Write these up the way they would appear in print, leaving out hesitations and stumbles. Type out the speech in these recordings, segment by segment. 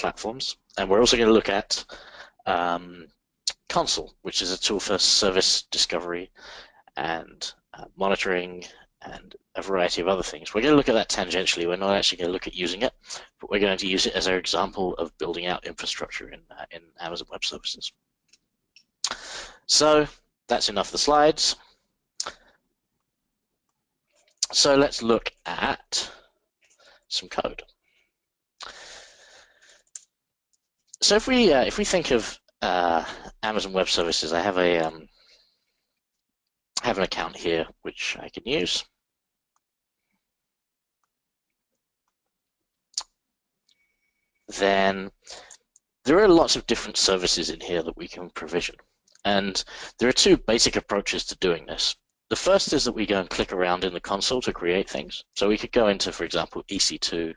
platforms, and we're also going to look at Consul, which is a tool for service discovery and monitoring and a variety of other things. We're going to look at that tangentially. We're not actually going to look at using it, but we're going to use it as our example of building out infrastructure in Amazon Web Services. So that's enough of the slides. So let's look at some code. So if we think of Amazon Web Services, I have an account here which I can use. Then there are lots of different services in here that we can provision, and there are two basic approaches to doing this. The first is that we go and click around in the console to create things. So we could go into, for example, EC2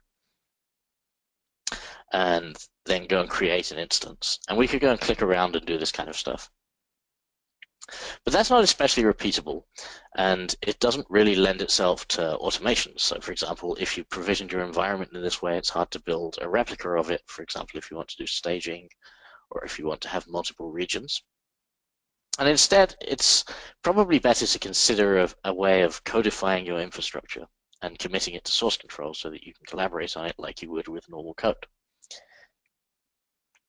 and then go and create an instance, and we could go and click around and do this kind of stuff. But that's not especially repeatable, and it doesn't really lend itself to automation. So for example, if you provisioned your environment in this way, it's hard to build a replica of it, for example, if you want to do staging or if you want to have multiple regions. And instead, it's probably better to consider a way of codifying your infrastructure and committing it to source control so that you can collaborate on it like you would with normal code.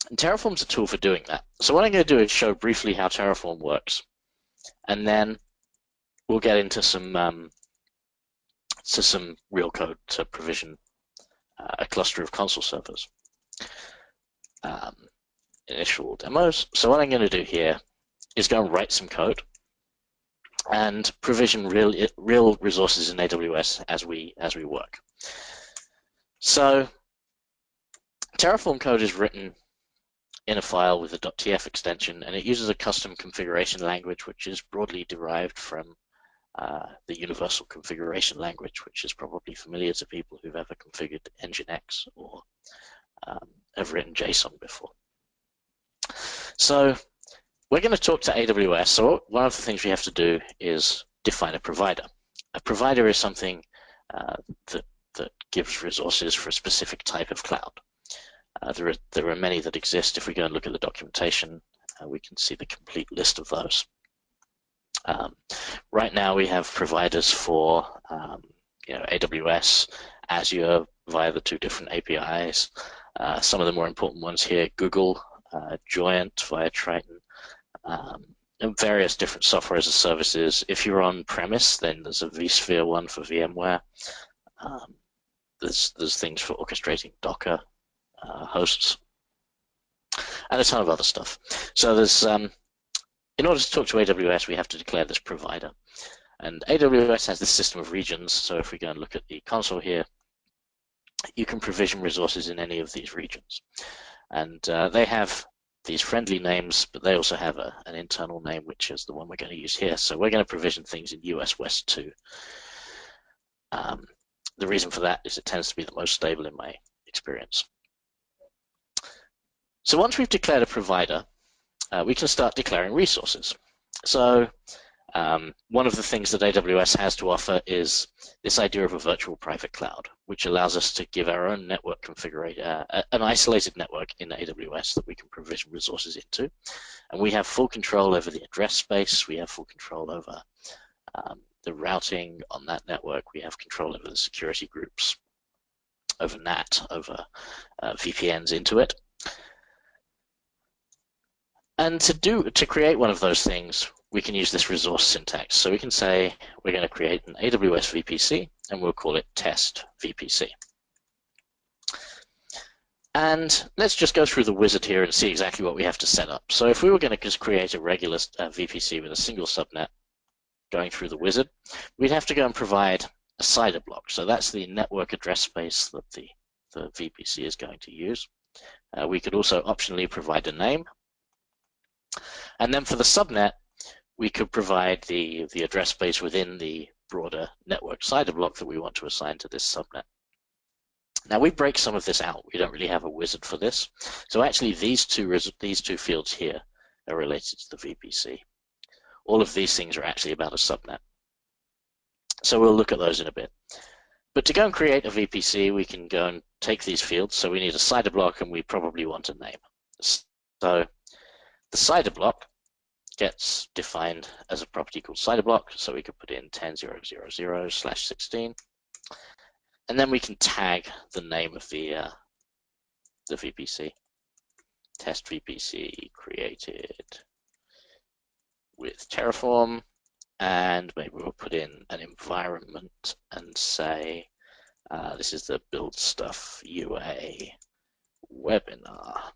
And Terraform's a tool for doing that. So what I'm going to do is show briefly how Terraform works, and then we'll get into some real code to provision a cluster of console servers. Initial demos. So what I'm going to do here is go and write some code and provision real resources in AWS as we work. So Terraform code is written in a file with a .tf extension, and it uses a custom configuration language which is broadly derived from the universal configuration language, which is probably familiar to people who've ever configured Nginx or have written JSON before. So we're going to talk to AWS. So one of the things we have to do is define a provider. A provider is something that gives resources for a specific type of cloud. There are many that exist. If we go and look at the documentation, we can see the complete list of those. Right now we have providers for AWS, Azure via the two different APIs. Some of the more important ones here, Google, Joyent via Triton, and various different software as a services. If you're on premise, then there's a vSphere one for VMware. There's things for orchestrating Docker hosts, and a ton of other stuff. So there's in order to talk to AWS, we have to declare this provider, and AWS has this system of regions. So if we go and look at the console here, you can provision resources in any of these regions, and they have these friendly names, but they also have an internal name, which is the one we're going to use here. So we're going to provision things in US West 2. The reason for that is it tends to be the most stable in my experience. So once we've declared a provider, we can start declaring resources. So one of the things that AWS has to offer is this idea of a virtual private cloud, which allows us to give our own network configuration, an isolated network in AWS that we can provision resources into. And we have full control over the address space. We have full control over the routing on that network. We have control over the security groups, over NAT, over VPNs into it. And to create one of those things, we can use this resource syntax. So we can say we're going to create an AWS VPC, and we'll call it test VPC. And let's just go through the wizard here and see exactly what we have to set up. So if we were going to just create a regular VPC with a single subnet going through the wizard, we'd have to go and provide a CIDR block. So that's the network address space that the VPC is going to use. We could also optionally provide a name. And then for the subnet, we could provide the address space within the broader network CIDR block that we want to assign to this subnet. Now we break some of this out. We don't really have a wizard for this. So actually these two fields here are related to the VPC. All of these things are actually about a subnet. So we'll look at those in a bit. But to go and create a VPC, we can go and take these fields. So we need a CIDR block, and we probably want a name. So the CIDR block gets defined as a property called CIDR block. So we could put in 10.0.0/16. And then we can tag the name of the VPC. Test VPC created with Terraform. And maybe we'll put in an environment and say, this is the build stuff UA webinar.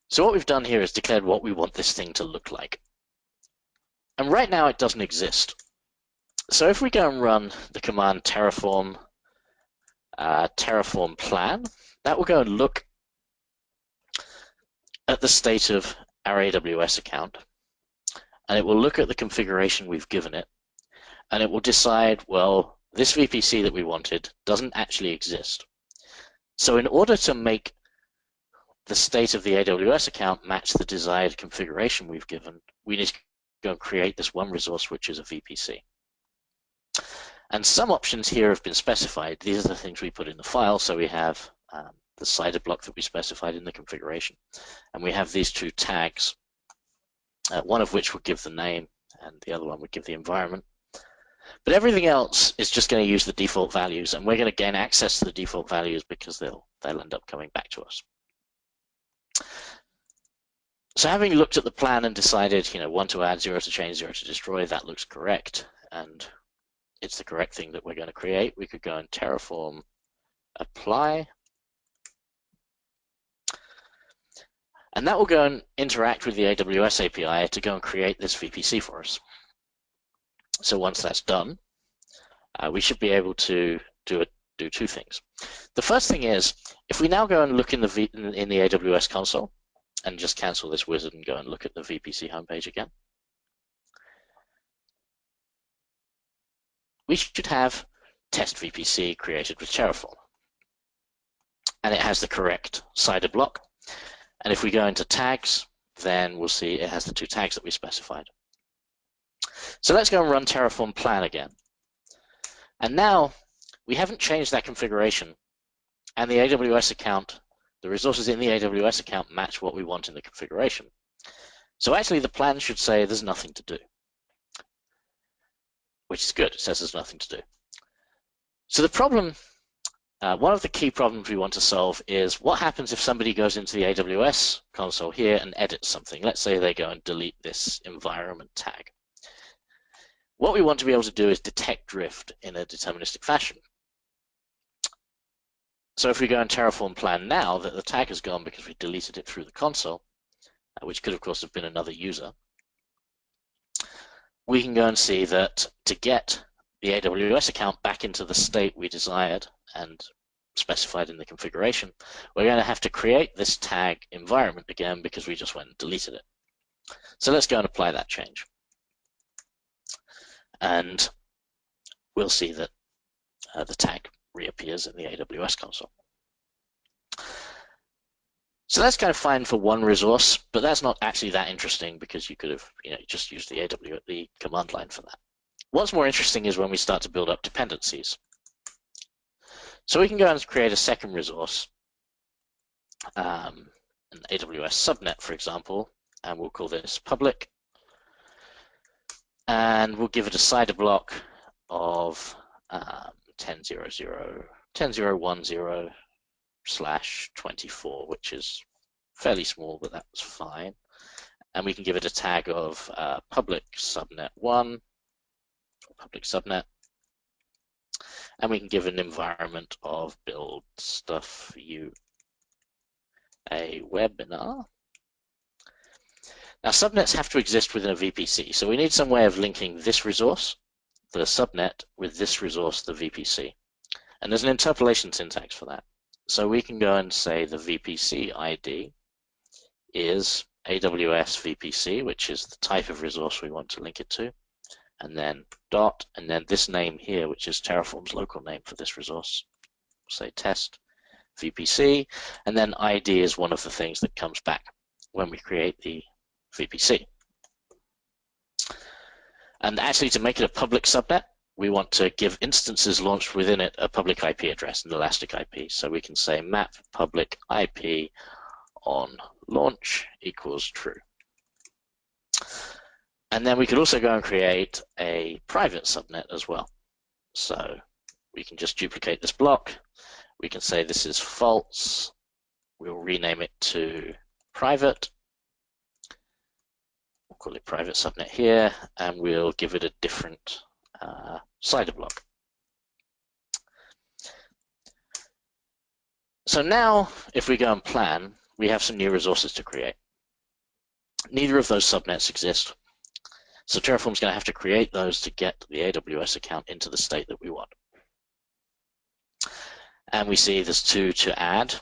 So what we've done here is declared what we want this thing to look like. And right now it doesn't exist. So if we go and run the command terraform plan, that will go and look at the state of our AWS account, and it will look at the configuration we've given it, and it will decide, well, this VPC that we wanted doesn't actually exist. So in order to make the state of the AWS account match the desired configuration we've given, we need to go and create this one resource, which is a VPC. And some options here have been specified. These are the things we put in the file. So we have the CIDR block that we specified in the configuration. And we have these two tags, one of which would give the name and the other one would give the environment. But everything else is just going to use the default values, and we're going to gain access to the default values because they'll end up coming back to us. So having looked at the plan and decided, 1 to add, 0 to change, 0 to destroy, that looks correct, and it's the correct thing that we're going to create, we could go and terraform apply. And that will go and interact with the AWS API to go and create this VPC for us. So once that's done, we should be able to do two things. The first thing is, if we now go and look in the AWS console, and just cancel this wizard and go and look at the VPC homepage again, we should have test VPC created with Terraform. And it has the correct CIDR block. And if we go into tags, then we'll see it has the two tags that we specified. So let's go and run Terraform plan again. And now we haven't changed that configuration, and the AWS account, the resources in the AWS account match what we want in the configuration. So actually the plan should say there's nothing to do, which is good. It says there's nothing to do. So the problem, one of the key problems we want to solve is what happens if somebody goes into the AWS console here and edits something. Let's say they go and delete this environment tag. What we want to be able to do is detect drift in a deterministic fashion. So if we go in Terraform plan now that the tag has gone because we deleted it through the console, which could of course have been another user, we can go and see that to get the AWS account back into the state we desired and specified in the configuration, we're going to have to create this tag environment again because we just went and deleted it. So let's go and apply that change. And we'll see that the tag reappears in the AWS console. So that's kind of fine for one resource, but that's not actually that interesting because you could have just used the command line for that. What's more interesting is when we start to build up dependencies. So we can go and create a second resource, an AWS subnet, for example, and we'll call this public. And we'll give it a CIDR block of 10.0.10.0.10/24, which is fairly small, but that's fine. And we can give it a tag of public subnet 1, public subnet. And we can give an environment of build stuff a webinar. Now, subnets have to exist within a VPC, so we need some way of linking this resource, the subnet, with this resource, the VPC. And there's an interpolation syntax for that. So we can go and say the VPC ID is AWS VPC, which is the type of resource we want to link it to, and then dot, and then this name here, which is Terraform's local name for this resource, say test VPC, and then ID is one of the things that comes back when we create the VPC. And actually, to make it a public subnet, we want to give instances launched within it a public IP address, an elastic IP. So we can say map public IP on launch equals true. And then we could also go and create a private subnet as well. So we can just duplicate this block. We can say this is false. We'll rename it to private. We'll call it private subnet here, and we'll give it a different slider block. So now, if we go and plan, we have some new resources to create. Neither of those subnets exist. So Terraform's going to have to create those to get the AWS account into the state that we want. And we see there's 2 to add,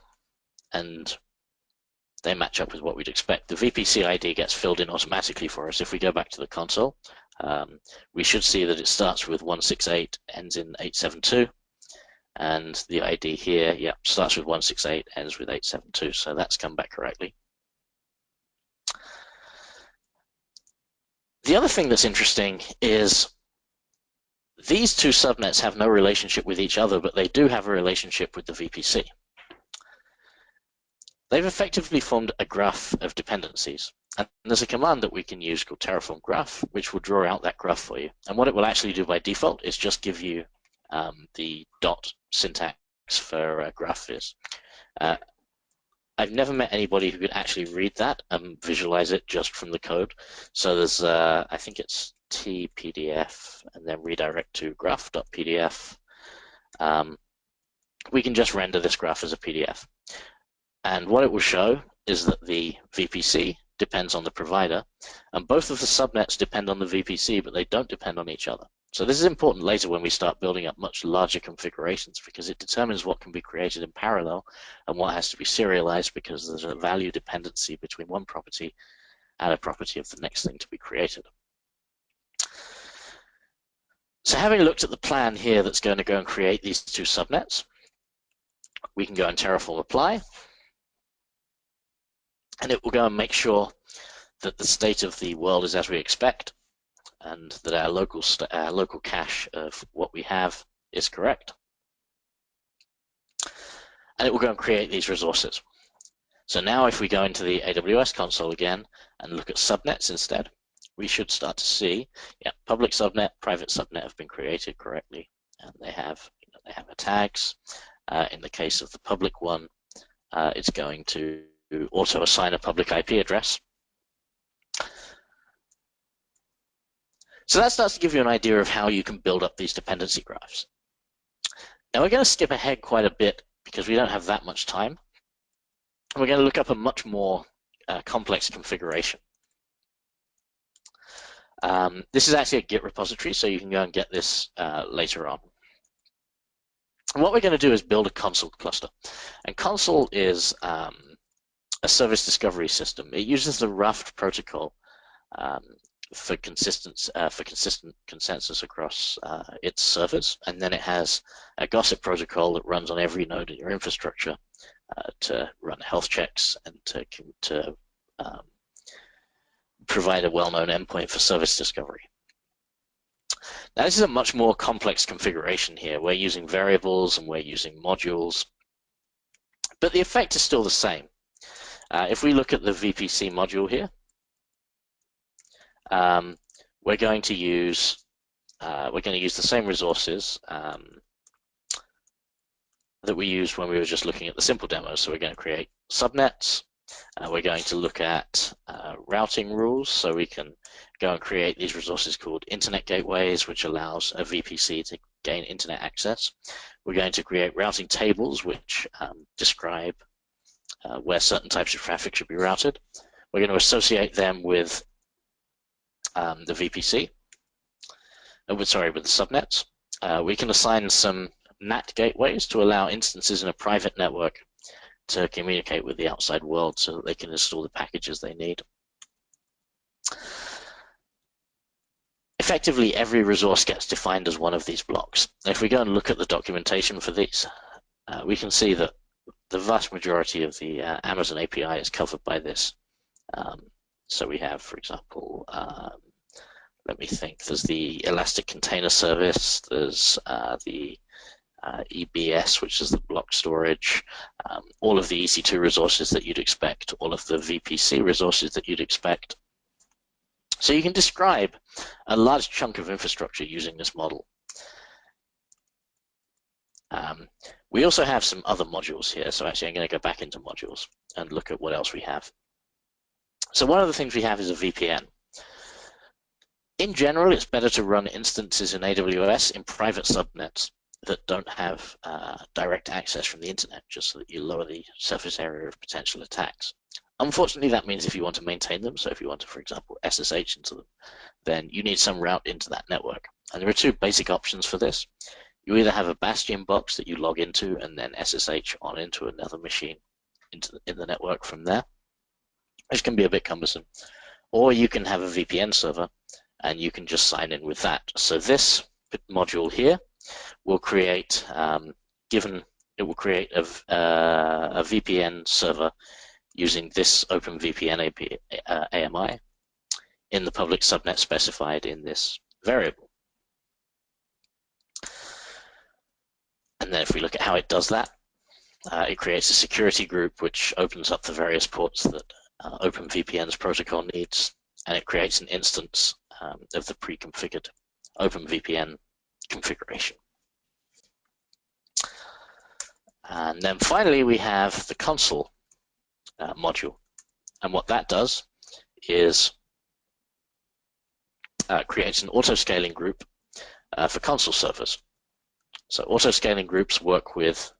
and they match up with what we'd expect. The VPC ID gets filled in automatically for us. If we go back to the console, we should see that it starts with 168, ends in 872. And the ID here, starts with 168, ends with 872. So that's come back correctly. The other thing that's interesting is these 2 subnets have no relationship with each other, but they do have a relationship with the VPC. They've effectively formed a graph of dependencies. And there's a command that we can use called Terraform graph, which will draw out that graph for you. And what it will actually do by default is just give you the dot syntax for graph is. I've never met anybody who could actually read that and visualize it just from the code. So there's, I think it's tpdf and then redirect to graph.pdf. We can just render this graph as a PDF. And what it will show is that the VPC depends on the provider, and both of the subnets depend on the VPC, but they don't depend on each other. So this is important later when we start building up much larger configurations, because it determines what can be created in parallel and what has to be serialized, because there's a value dependency between one property and a property of the next thing to be created. So having looked at the plan here that's going to go and create these 2 subnets, we can go and Terraform apply, and it will go and make sure that the state of the world is as we expect, and that our local cache of what we have is correct. And it will go and create these resources. So now if we go into the AWS console again and look at subnets instead, we should start to see, public subnet, private subnet have been created correctly, and they have the tags. In the case of the public one, it's going to auto assign a public IP address. So that starts to give you an idea of how you can build up these dependency graphs. Now we're going to skip ahead quite a bit because we don't have that much time. We're going to look up a much more complex configuration. This is actually a Git repository, so you can go and get this later on. And what we're going to do is build a Consul cluster. And Consul is a service discovery system. It uses the Raft protocol for consistent consensus across its servers, and then it has a gossip protocol that runs on every node in your infrastructure to run health checks and to provide a well-known endpoint for service discovery. Now this is a much more complex configuration here. We're using variables and we're using modules, but the effect is still the same. If we look at the VPC module here, we're going to use the same resources that we used when we were just looking at the simple demo. So we're going to create subnets. We're going to look at routing rules, so we can go and create these resources called internet gateways, which allows a VPC to gain internet access. We're going to create routing tables, which describe where certain types of traffic should be routed. We're going to associate them with the VPC, with the subnets. We can assign some NAT gateways to allow instances in a private network to communicate with the outside world so that they can install the packages they need. Effectively, every resource gets defined as one of these blocks. If we go and look at the documentation for these, we can see that the vast majority of the Amazon API is covered by this. So we have, for example, let me think, there's the Elastic Container Service, there's the EBS, which is the block storage, all of the EC2 resources that you'd expect, all of the VPC resources that you'd expect. So you can describe a large chunk of infrastructure using this model. We also have some other modules here, so actually I'm going to go back into modules and look at what else we have. So one of the things we have is a VPN. In general, it's better to run instances in AWS in private subnets that don't have direct access from the internet, just so that you lower the surface area of potential attacks. Unfortunately, that means if you want to maintain them, so if you want to, for example, SSH into them, then you need some route into that network. And there are two basic options for this. You either have a Bastion box that you log into and then SSH on into another machine in the network from there, which can be a bit cumbersome. Or you can have a VPN server and you can just sign in with that. So this module here will create, it will create a VPN server using this OpenVPN AMI in the public subnet specified in this variable. And then if we look at how it does that, it creates a security group which opens up the various ports that OpenVPN's protocol needs, and it creates an instance of the pre-configured OpenVPN configuration. And then finally we have the console module, and what that does is creates an auto-scaling group for console servers. So auto-scaling groups work with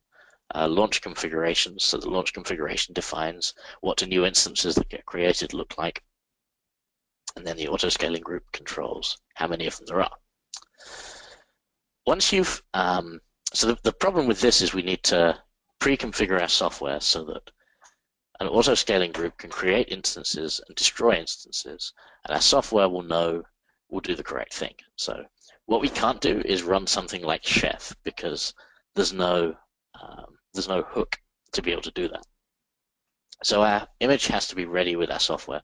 launch configurations, so the launch configuration defines what the new instances that get created look like, and then the auto-scaling group controls how many of them there are. Once you've, so the problem with this is we need to pre-configure our software so that an auto-scaling group can create instances and destroy instances, and our software will know, will do the correct thing. So what we can't do is run something like Chef, because there's no hook to be able to do that. So our image has to be ready with our software.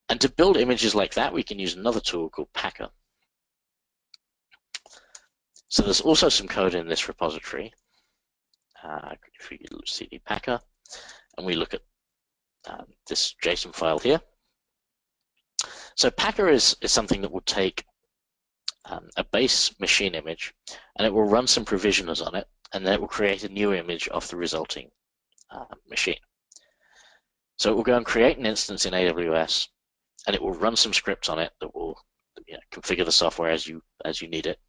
And to build images like that, we can use another tool called Packer. So there's also some code in this repository. If we cd Packer, and we look at this JSON file here. So Packer is something that will take a base machine image, and it will run some provisioners on it, and then it will create a new image of the resulting machine. So it will go and create an instance in AWS, and it will run some scripts on it that will configure the software as you need it.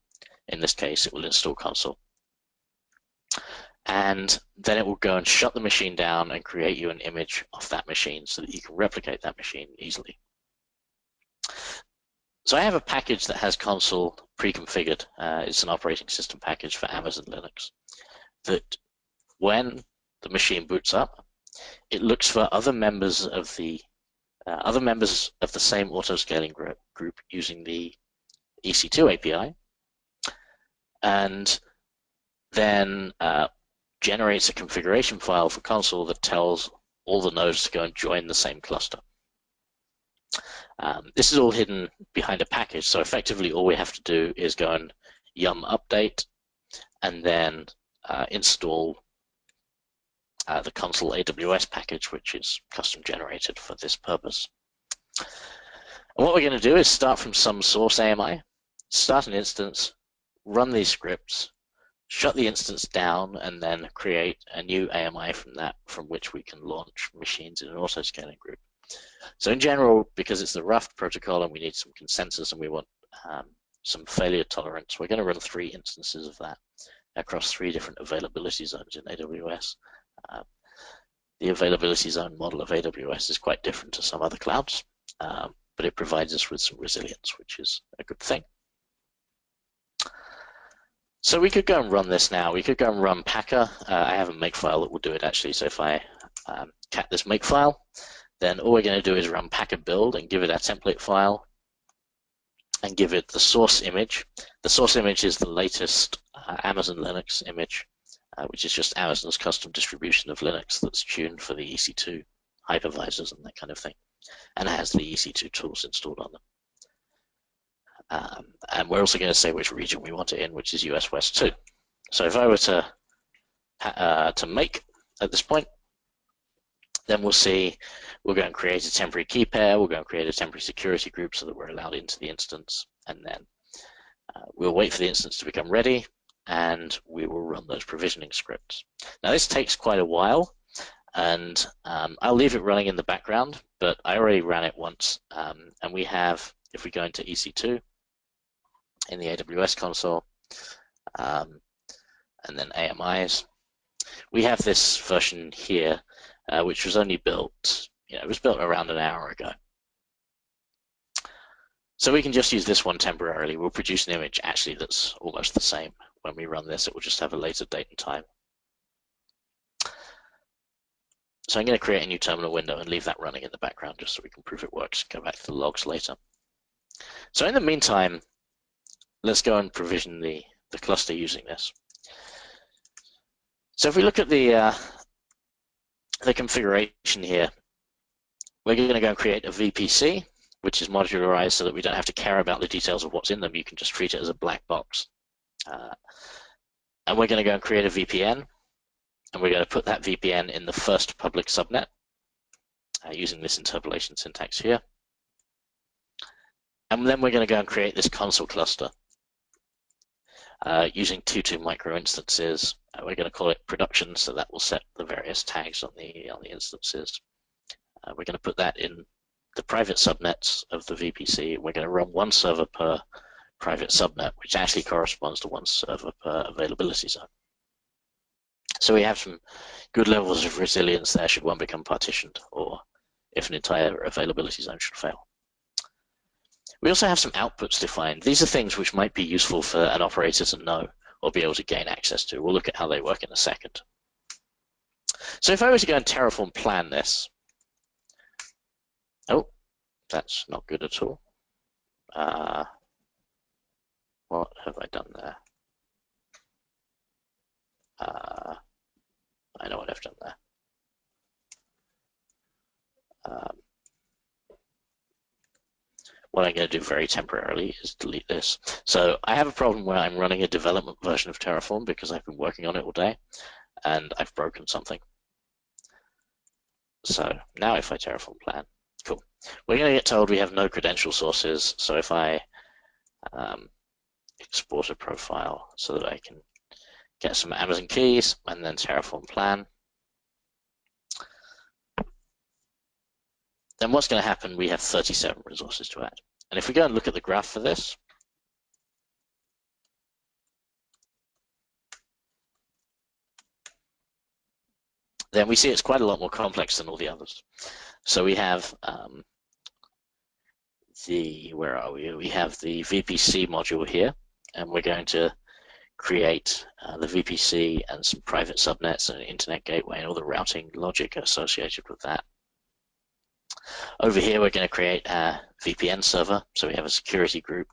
In this case, it will install console. And then it will go and shut the machine down and create you an image of that machine so that you can replicate that machine easily. So I have a package that has console pre-configured. It's an operating system package for Amazon Linux that when the machine boots up, it looks for other members of the same auto-scaling group using the EC2 API, and then generates a configuration file for console that tells all the nodes to go and join the same cluster. This is all hidden behind a package, so effectively all we have to do is go and yum update and then install the console AWS package, which is custom generated for this purpose. And what we're going to do is start from some source AMI, start an instance, run these scripts, shut the instance down, and then create a new AMI from that, from which we can launch machines in an auto-scaling group. So in general, because it's the Raft protocol and we need some consensus and we want some failure tolerance, we're going to run 3 instances of that across 3 different availability zones in AWS. The availability zone model of AWS is quite different to some other clouds, but it provides us with some resilience, which is a good thing. So we could go and run this now. We could go and run Packer. I have a makefile that will do it actually. So if I cat this makefile, then all we're going to do is run Packer build and give it our template file and give it the source image. The source image is the latest Amazon Linux image, which is just Amazon's custom distribution of Linux that's tuned for the EC2 hypervisors and that kind of thing, and has the EC2 tools installed on them. And we're also going to say which region we want it in, which is US West 2. So if I were to make at this point, then we'll see we're going to create a temporary key pair, we're going to create a temporary security group so that we're allowed into the instance, and then we'll wait for the instance to become ready, and we will run those provisioning scripts. Now this takes quite a while, and I'll leave it running in the background, but I already ran it once, and we have, if we go into EC2 in the AWS console, and then AMIs, we have this version here, which was only built, it was built around an hour ago. So we can just use this one temporarily. We'll produce an image actually that's almost the same. When we run this, it will just have a later date and time. So I'm going to create a new terminal window and leave that running in the background just so we can prove it works. Go back to the logs later. So in the meantime, let's go and provision the cluster using this. So if we look at the configuration here, we're going to go and create a VPC, which is modularized so that we don't have to care about the details of what's in them. You can just treat it as a black box. And we're going to go and create a VPN, and we're going to put that VPN in the first public subnet using this interpolation syntax here. And then we're going to go and create this console cluster using 2.2 micro instances. We're going to call it production, so that will set the various tags on the instances. We're going to put that in the private subnets of the VPC. We're going to run one server per private subnet, which actually corresponds to one server per availability zone. So we have some good levels of resilience there should one become partitioned, or if an entire availability zone should fail. We also have some outputs defined. These are things which might be useful for an operator to know or be able to gain access to. We'll look at how they work in a second. So if I were to go and Terraform plan this, oh, that's not good at all. What have I done there? I know what I've done there. What I'm going to do very temporarily is delete this. So I have a problem where I'm running a development version of Terraform because I've been working on it all day, and I've broken something. So now if I Terraform plan, cool. We're going to get told we have no credential sources. So if I export a profile so that I can get some Amazon keys and then Terraform plan, then what's going to happen, we have 37 resources to add. And if we go and look at the graph for this, then we see it's quite a lot more complex than all the others. So we have where are we? We have the VPC module here, and we're going to create the VPC and some private subnets and an internet gateway and all the routing logic associated with that. Over here, we're going to create a VPN server. So we have a security group.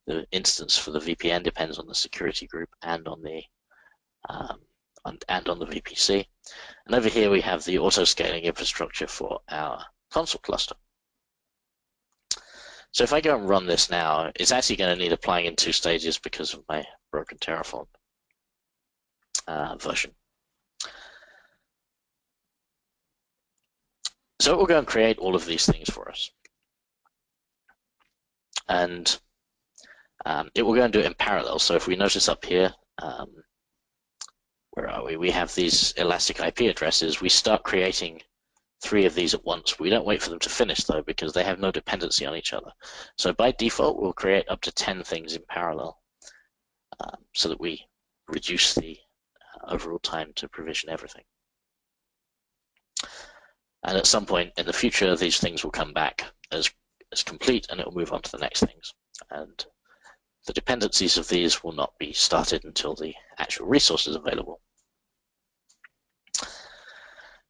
The instance for the VPN depends on the security group and on the VPC. And over here, we have the auto-scaling infrastructure for our console cluster. So if I go and run this now, it's actually going to need applying in 2 stages because of my broken Terraform version. So it will go and create all of these things for us. And it will go and do it in parallel. So if we notice up here, where are we? We have these elastic IP addresses. We start creating 3 of these at once. We don't wait for them to finish, though, because they have no dependency on each other. So by default, we'll create up to 10 things in parallel so that we reduce the overall time to provision everything. And at some point in the future, these things will come back as complete, and it will move on to the next things. And the dependencies of these will not be started until the actual resource is available.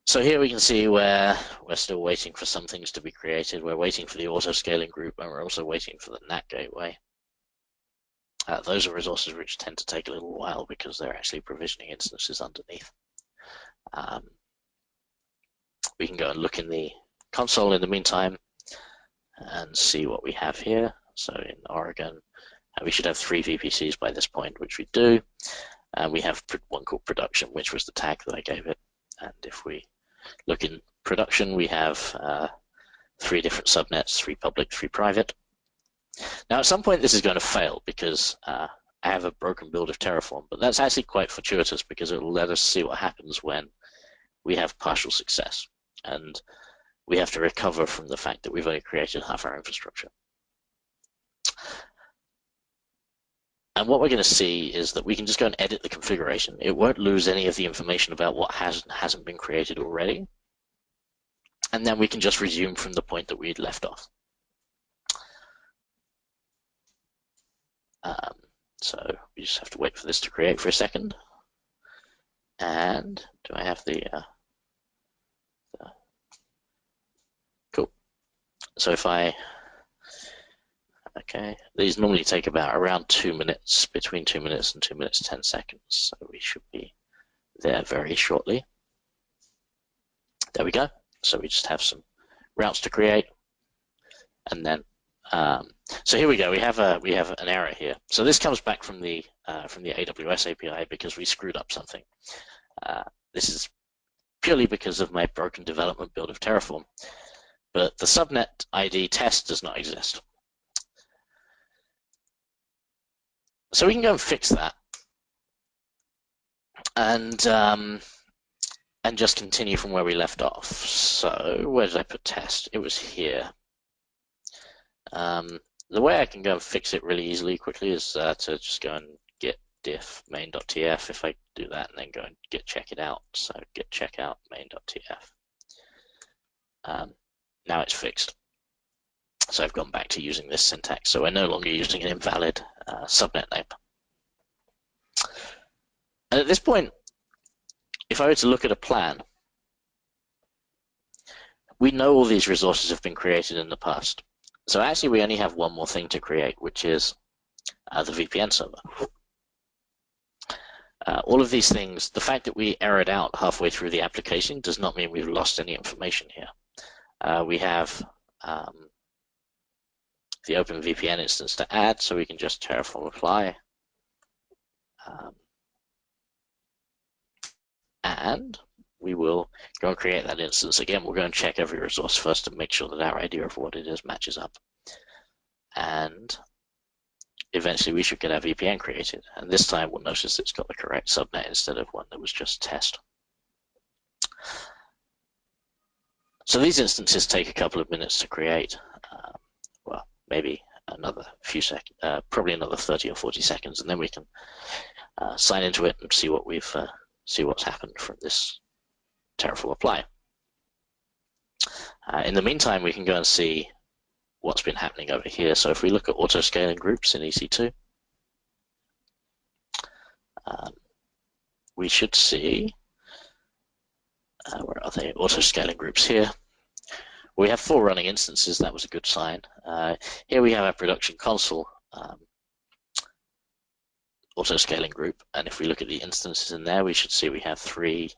So here we can see where we're still waiting for some things to be created. We're waiting for the auto-scaling group, and we're also waiting for the NAT gateway. Those are resources which tend to take a little while because they're actually provisioning instances underneath. We can go and look in the console in the meantime and see what we have here. So in Oregon, we should have 3 VPCs by this point, which we do. And we have one called production, which was the tag that I gave it. And if we look in production, we have 3 different subnets, 3 public, 3 private. Now at some point this is going to fail because I have a broken build of Terraform, but that's actually quite fortuitous because it will let us see what happens when we have partial success. And we have to recover from the fact that we've only created half our infrastructure. And what we're going to see is that we can just go and edit the configuration. It won't lose any of the information about what has and hasn't been created already. And then we can just resume from the point that we'd left off. So we just have to wait for this to create for a second. And do I have the cool. So if I, okay, these normally take about around 2 minutes, between 2 minutes and 2 minutes 10 seconds. So we should be there very shortly. There we go. So we just have some routes to create, and then so here we go. We have an error here. So this comes back from the AWS API because we screwed up something. This is purely because of my broken development build of Terraform, but the subnet ID test does not exist. So we can go and fix that, and just continue from where we left off. So where did I put test? It was here. The way I can go and fix it really easily, quickly, is to just go and git diff main.tf. If I do that and then go and git check it out, so git checkout main.tf. Now it's fixed. So I've gone back to using this syntax. So we're no longer using an invalid subnet name. And at this point, if I were to look at a plan, we know all these resources have been created in the past. So actually we only have one more thing to create, which is the VPN server. All of these things, the fact that we errored out halfway through the application does not mean we've lost any information here. We have the OpenVPN instance to add, so we can just Terraform apply. And we will go and create that instance. Again, we'll go and check every resource first to make sure that our idea of what it is matches up. And eventually we should get our VPN created. And this time we'll notice it's got the correct subnet instead of one that was just test. So these instances take a couple of minutes to create. Well, maybe another few seconds, probably another 30 or 40 seconds, and then we can sign into it and see what we've see what's happened from this Terraform apply. In the meantime, we can go and see what's been happening over here. So if we look at auto-scaling groups in EC2, we should see, where are they, auto-scaling groups here. We have 4 running instances. That was a good sign. Here we have our production console auto-scaling group, and if we look at the instances in there, we should see we have 3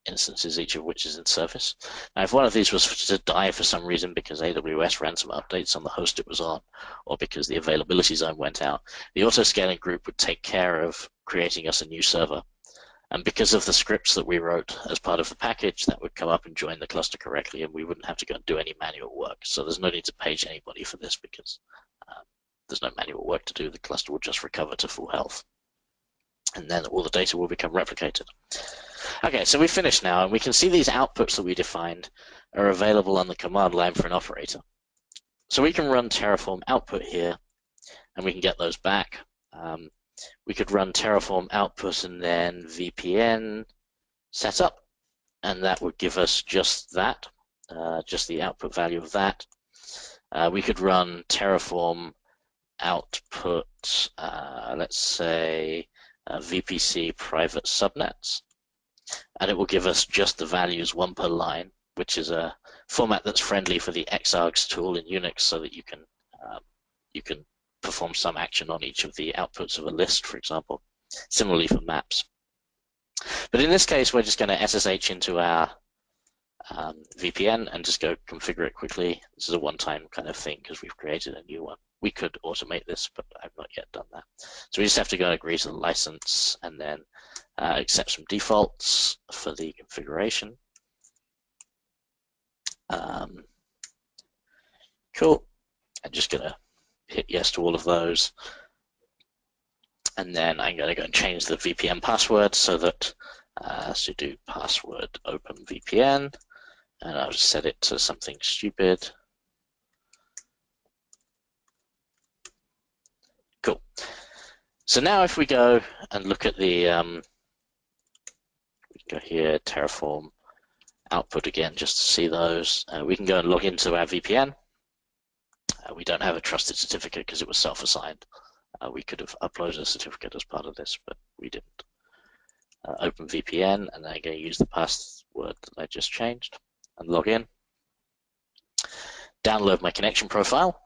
instances, each of which is in service. Now, if one of these was to die for some reason because AWS ran some updates on the host it was on, or because the availability zone went out, the auto-scaling group would take care of creating us a new server. And because of the scripts that we wrote as part of the package, that would come up and join the cluster correctly, and we wouldn't have to go and do any manual work. So there's no need to page anybody for this because there's no manual work to do. The cluster will just recover to full health, and then all the data will become replicated. Okay, so we've finished now, and we can see these outputs that we defined are available on the command line for an operator. So we can run Terraform output here, and we can get those back. We could run Terraform output and then VPN setup, and that would give us just that, just the output value of that. We could run Terraform output, let's say, VPC private subnets, and it will give us just the values 1 per line, which is a format that's friendly for the xargs tool in Unix, so that you can perform some action on each of the outputs of a list, for example. Similarly for maps. But in this case, we're just going to SSH into our VPN and just go configure it quickly. This is a one-time kind of thing because we've created a new one. We could automate this, but I've not yet done that. So we just have to go and agree to the license and then accept some defaults for the configuration. Cool. I'm just going to hit yes to all of those. And then I'm going to go and change the VPN password so that sudo password open VPN, and I'll just set it to something stupid. Cool. So now if we go and look at the, we can go here, Terraform output again, just to see those. We can go and log into our VPN. We don't have a trusted certificate because it was self-assigned. We could have uploaded a certificate as part of this, but we didn't. Open VPN, and I'm going to use the password that I just changed and log in. Download my connection profile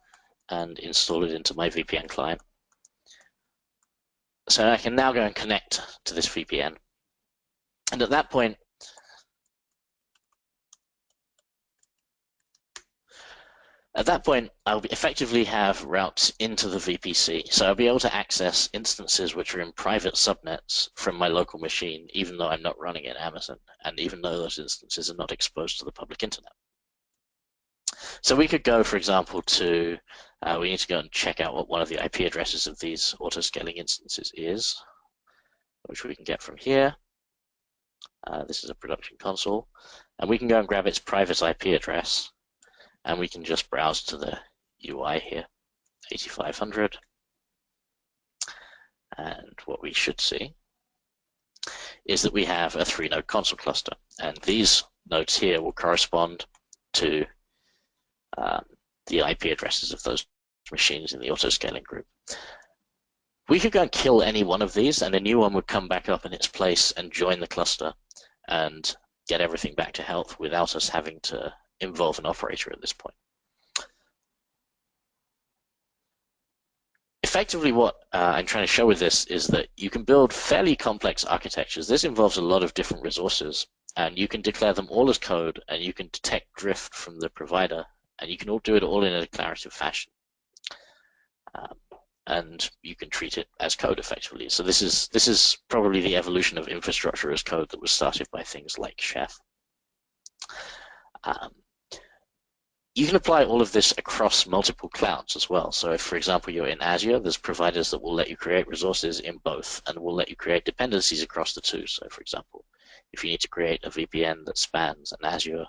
and install it into my VPN client. So I can now go and connect to this VPN. And at that point, I'll effectively have routes into the VPC. So I'll be able to access instances which are in private subnets from my local machine, even though I'm not running in Amazon, and even though those instances are not exposed to the public internet. So we could go, for example, to, we need to go and check out what one of the IP addresses of these auto-scaling instances is, which we can get from here. This is a production console. And we can go and grab its private IP address, and we can just browse to the UI here, 8500. And what we should see is that we have a 3-node console cluster. And these nodes here will correspond to the IP addresses of those machines in the auto-scaling group. We could go and kill any one of these, and a new one would come back up in its place and join the cluster and get everything back to health without us having to involve an operator at this point. Effectively, what I'm trying to show with this is that you can build fairly complex architectures. This involves a lot of different resources, and you can declare them all as code, and you can detect drift from the provider, and you can all do it all in a declarative fashion. And you can treat it as code effectively. So this is probably the evolution of infrastructure as code that was started by things like Chef. You can apply all of this across multiple clouds as well. So if, for example, you're in Azure, there's providers that will let you create resources in both and will let you create dependencies across the two. So for example, if you need to create a VPN that spans an Azure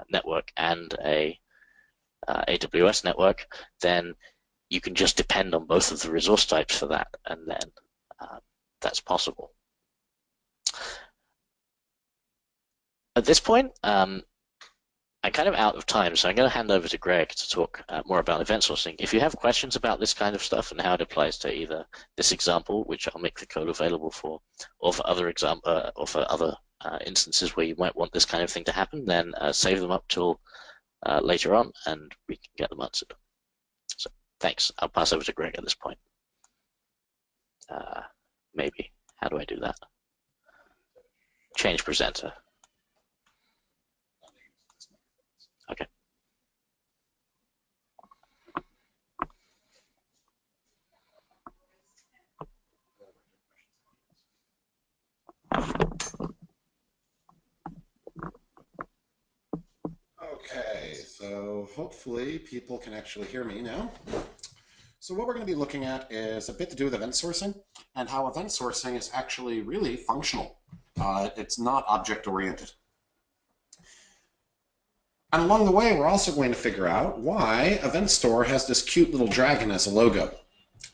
network and a AWS network, then you can just depend on both of the resource types for that, and then that's possible. At this point, I'm kind of out of time, so I'm going to hand over to Greg to talk more about event sourcing. If you have questions about this kind of stuff and how it applies to either this example, which I'll make the code available for, or for other instances where you might want this kind of thing to happen, then save them up till later on, and we can get them answered. So thanks. I'll pass over to Greg at this point. Maybe. How do I do that? Change presenter. Okay. Okay, so hopefully people can actually hear me now. So what we're going to be looking at is a bit to do with event sourcing and how event sourcing is actually really functional. It's not object-oriented. And along the way, we're also going to figure out why Event Store has this cute little dragon as a logo.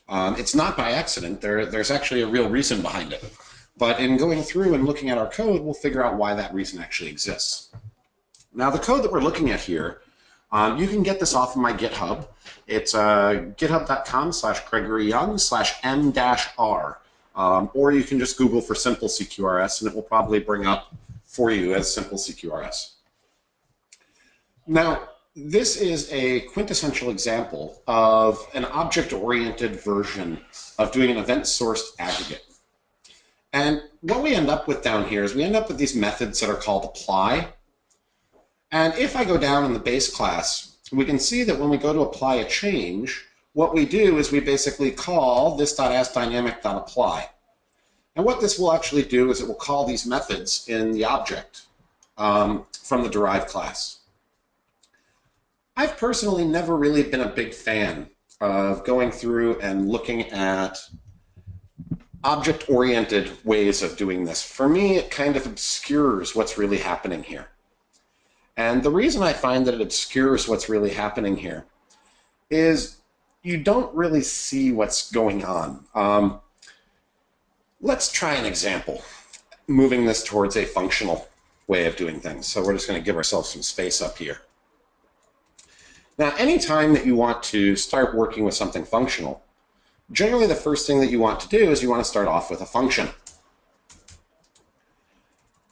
It's not by accident. There's actually a real reason behind it. But in going through and looking at our code, we'll figure out why that reason actually exists. Now, the code that we're looking at here, you can get this off of my GitHub. It's github.com/GregoryYoung/m-r. Or you can just Google for simple CQRS, and it will probably bring up for you as simple CQRS. Now, this is a quintessential example of an object-oriented version of doing an event-sourced aggregate. And what we end up with down here is we end up with these methods that are called apply. And if I go down in the base class, we can see that when we go to apply a change, what we do is we basically call this.askDynamic.apply. And what this will actually do is it will call these methods in the object from the derived class. I've personally never really been a big fan of going through and looking at object-oriented ways of doing this. For me, it kind of obscures what's really happening here. And the reason I find that it obscures what's really happening here is you don't really see what's going on. Let's try an example, moving this towards a functional way of doing things. So we're just going to give ourselves some space up here. Now, anytime that you want to start working with something functional, generally the first thing that you want to do is you want to start off with a function.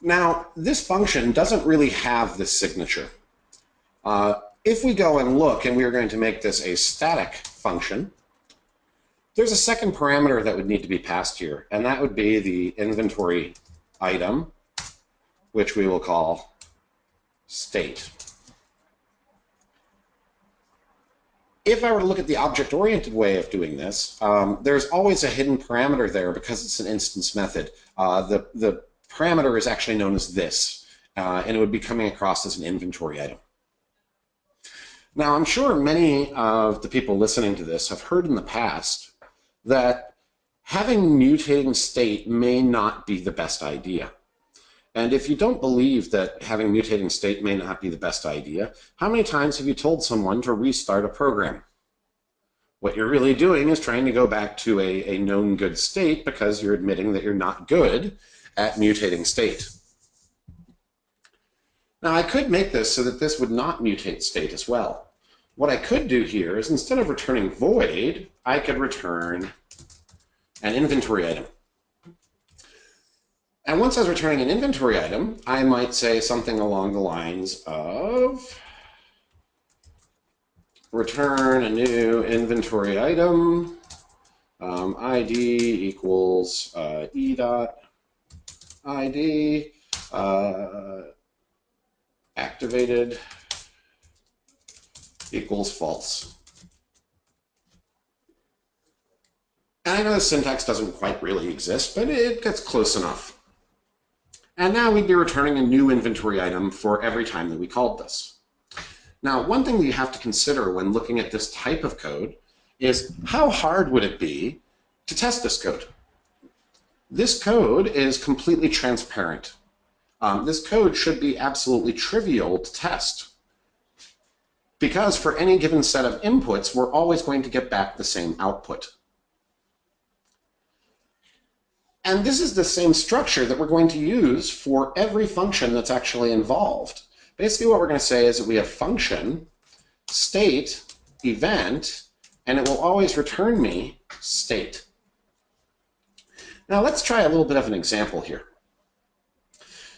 Now, this function doesn't really have this signature. If we go and look, and we're going to make this a static function, there's a second parameter that would need to be passed here, and that would be the inventory item, which we will call state. If I were to look at the object-oriented way of doing this, there's always a hidden parameter there because it's an instance method. The parameter is actually known as this, and it would be coming across as an inventory item. Now, I'm sure many of the people listening to this have heard in the past that having mutating state may not be the best idea. And if you don't believe that having mutating state may not be the best idea, how many times have you told someone to restart a program? What you're really doing is trying to go back to a known good state because you're admitting that you're not good at mutating state. Now, I could make this so that this would not mutate state as well. What I could do here is instead of returning void, I could return an inventory item. And once I was returning an inventory item, I might say something along the lines of return a new inventory item, ID equals e dot ID activated equals false. And I know the syntax doesn't quite really exist, but it gets close enough. And now we'd be returning a new inventory item for every time that we called this. Now, one thing that you have to consider when looking at this type of code is how hard would it be to test this code? This code is completely transparent. This code should be absolutely trivial to test because for any given set of inputs, we're always going to get back the same output. And this is the same structure that we're going to use for every function that's actually involved. Basically, what we're going to say is that we have function, state, event, and it will always return me state. Now, let's try a little bit of an example here.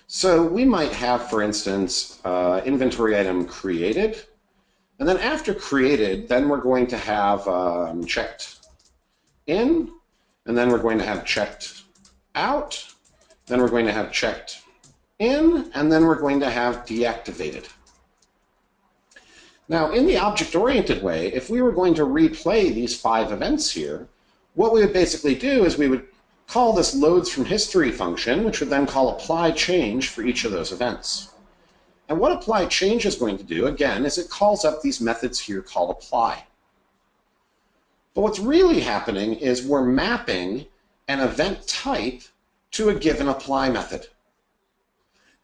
So we might have, for instance, inventory item created. And then after created, then we're going to have checked in, and then we're going to have checked out, then we're going to have checked in, and then we're going to have deactivated. Now, in the object-oriented way, if we were going to replay these 5 events here, what we would basically do is we would call this loads from history function, which would then call apply change for each of those events. And what apply change is going to do, again, is it calls up these methods here called apply. But what's really happening is we're mapping an event type to a given apply method.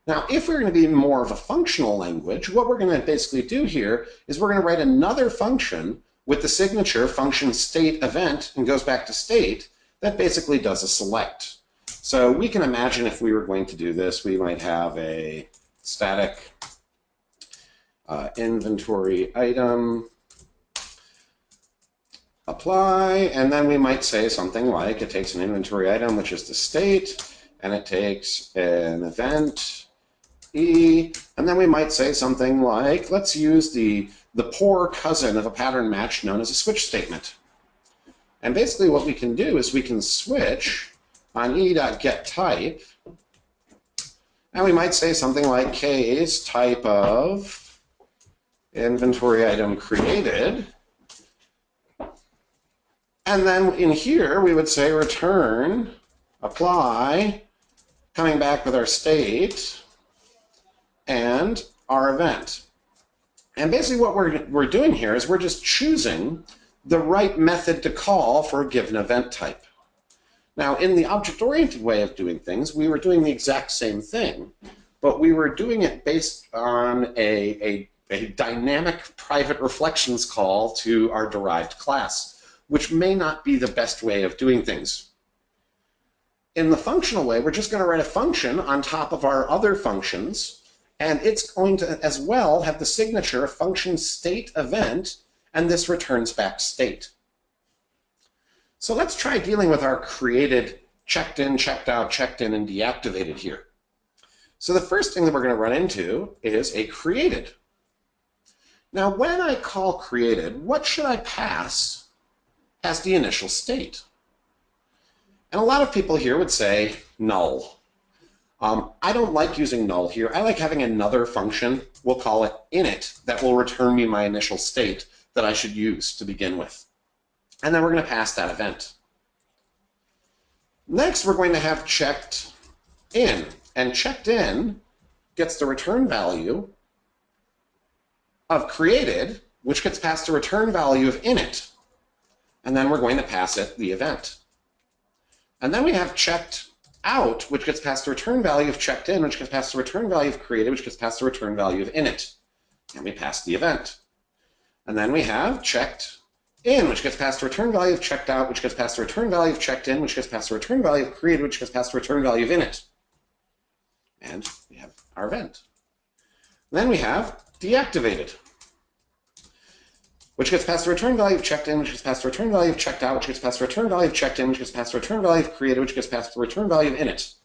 Now, if we're going to be more of a functional language, what we're going to basically do here is we're going to write another function with the signature function state event and goes back to state that basically does a select. So we can imagine if we were going to do this, we might have a static inventory item apply, and then we might say something like it takes an inventory item, which is the state, and it takes an event E, and then we might say something like, let's use the poor cousin of a pattern match known as a switch statement. And basically what we can do is we can switch on e.getType, and we might say something like case type of inventory item created And then in here, we would say return, apply, coming back with our state and our event. And basically what we're doing here is we're just choosing the right method to call for a given event type. Now, in the object-oriented way of doing things, we were doing the exact same thing, but we were doing it based on a dynamic private reflections call to our derived class, which may not be the best way of doing things. In the functional way, we're just going to write a function on top of our other functions, and it's going to as well have the signature of function state event, and this returns back state. So let's try dealing with our created checked in, checked out, checked in, and deactivated here. So the first thing that we're going to run into is a created. Now, when I call created, what should I pass as the initial state? And a lot of people here would say null. I don't like using null here. I like having another function, we'll call it init, that will return me my initial state that I should use to begin with. And then we're going to pass that event. Next, we're going to have checked in. And checked in gets the return value of created, which gets passed the return value of init. And then we're going to pass it the event. And then we have checked out, which gets passed the return value of checked in, which gets passed the return value of created, which gets passed the return value of init. And we pass the event. And then we have checked in, which gets passed the return value of checked out, which gets passed the return value of checked in, which gets passed the return value of created, which gets passed the return value of init. And we have our event. Then we have deactivated, which gets passed the return value of checked in, which gets passed the return value of checked out, which gets passed the return value of checked in, which gets passed the return value of created, which gets passed the return value of init.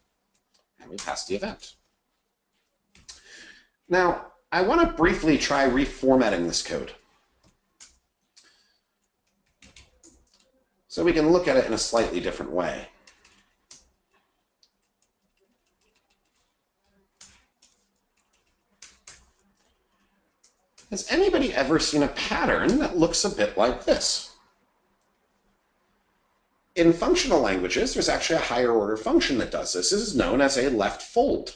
And we pass the event. Now, I want to briefly try reformatting this code, so we can look at it in a slightly different way. Has anybody ever seen a pattern that looks a bit like this? In functional languages, there's actually a higher order function that does this. This is known as a left fold.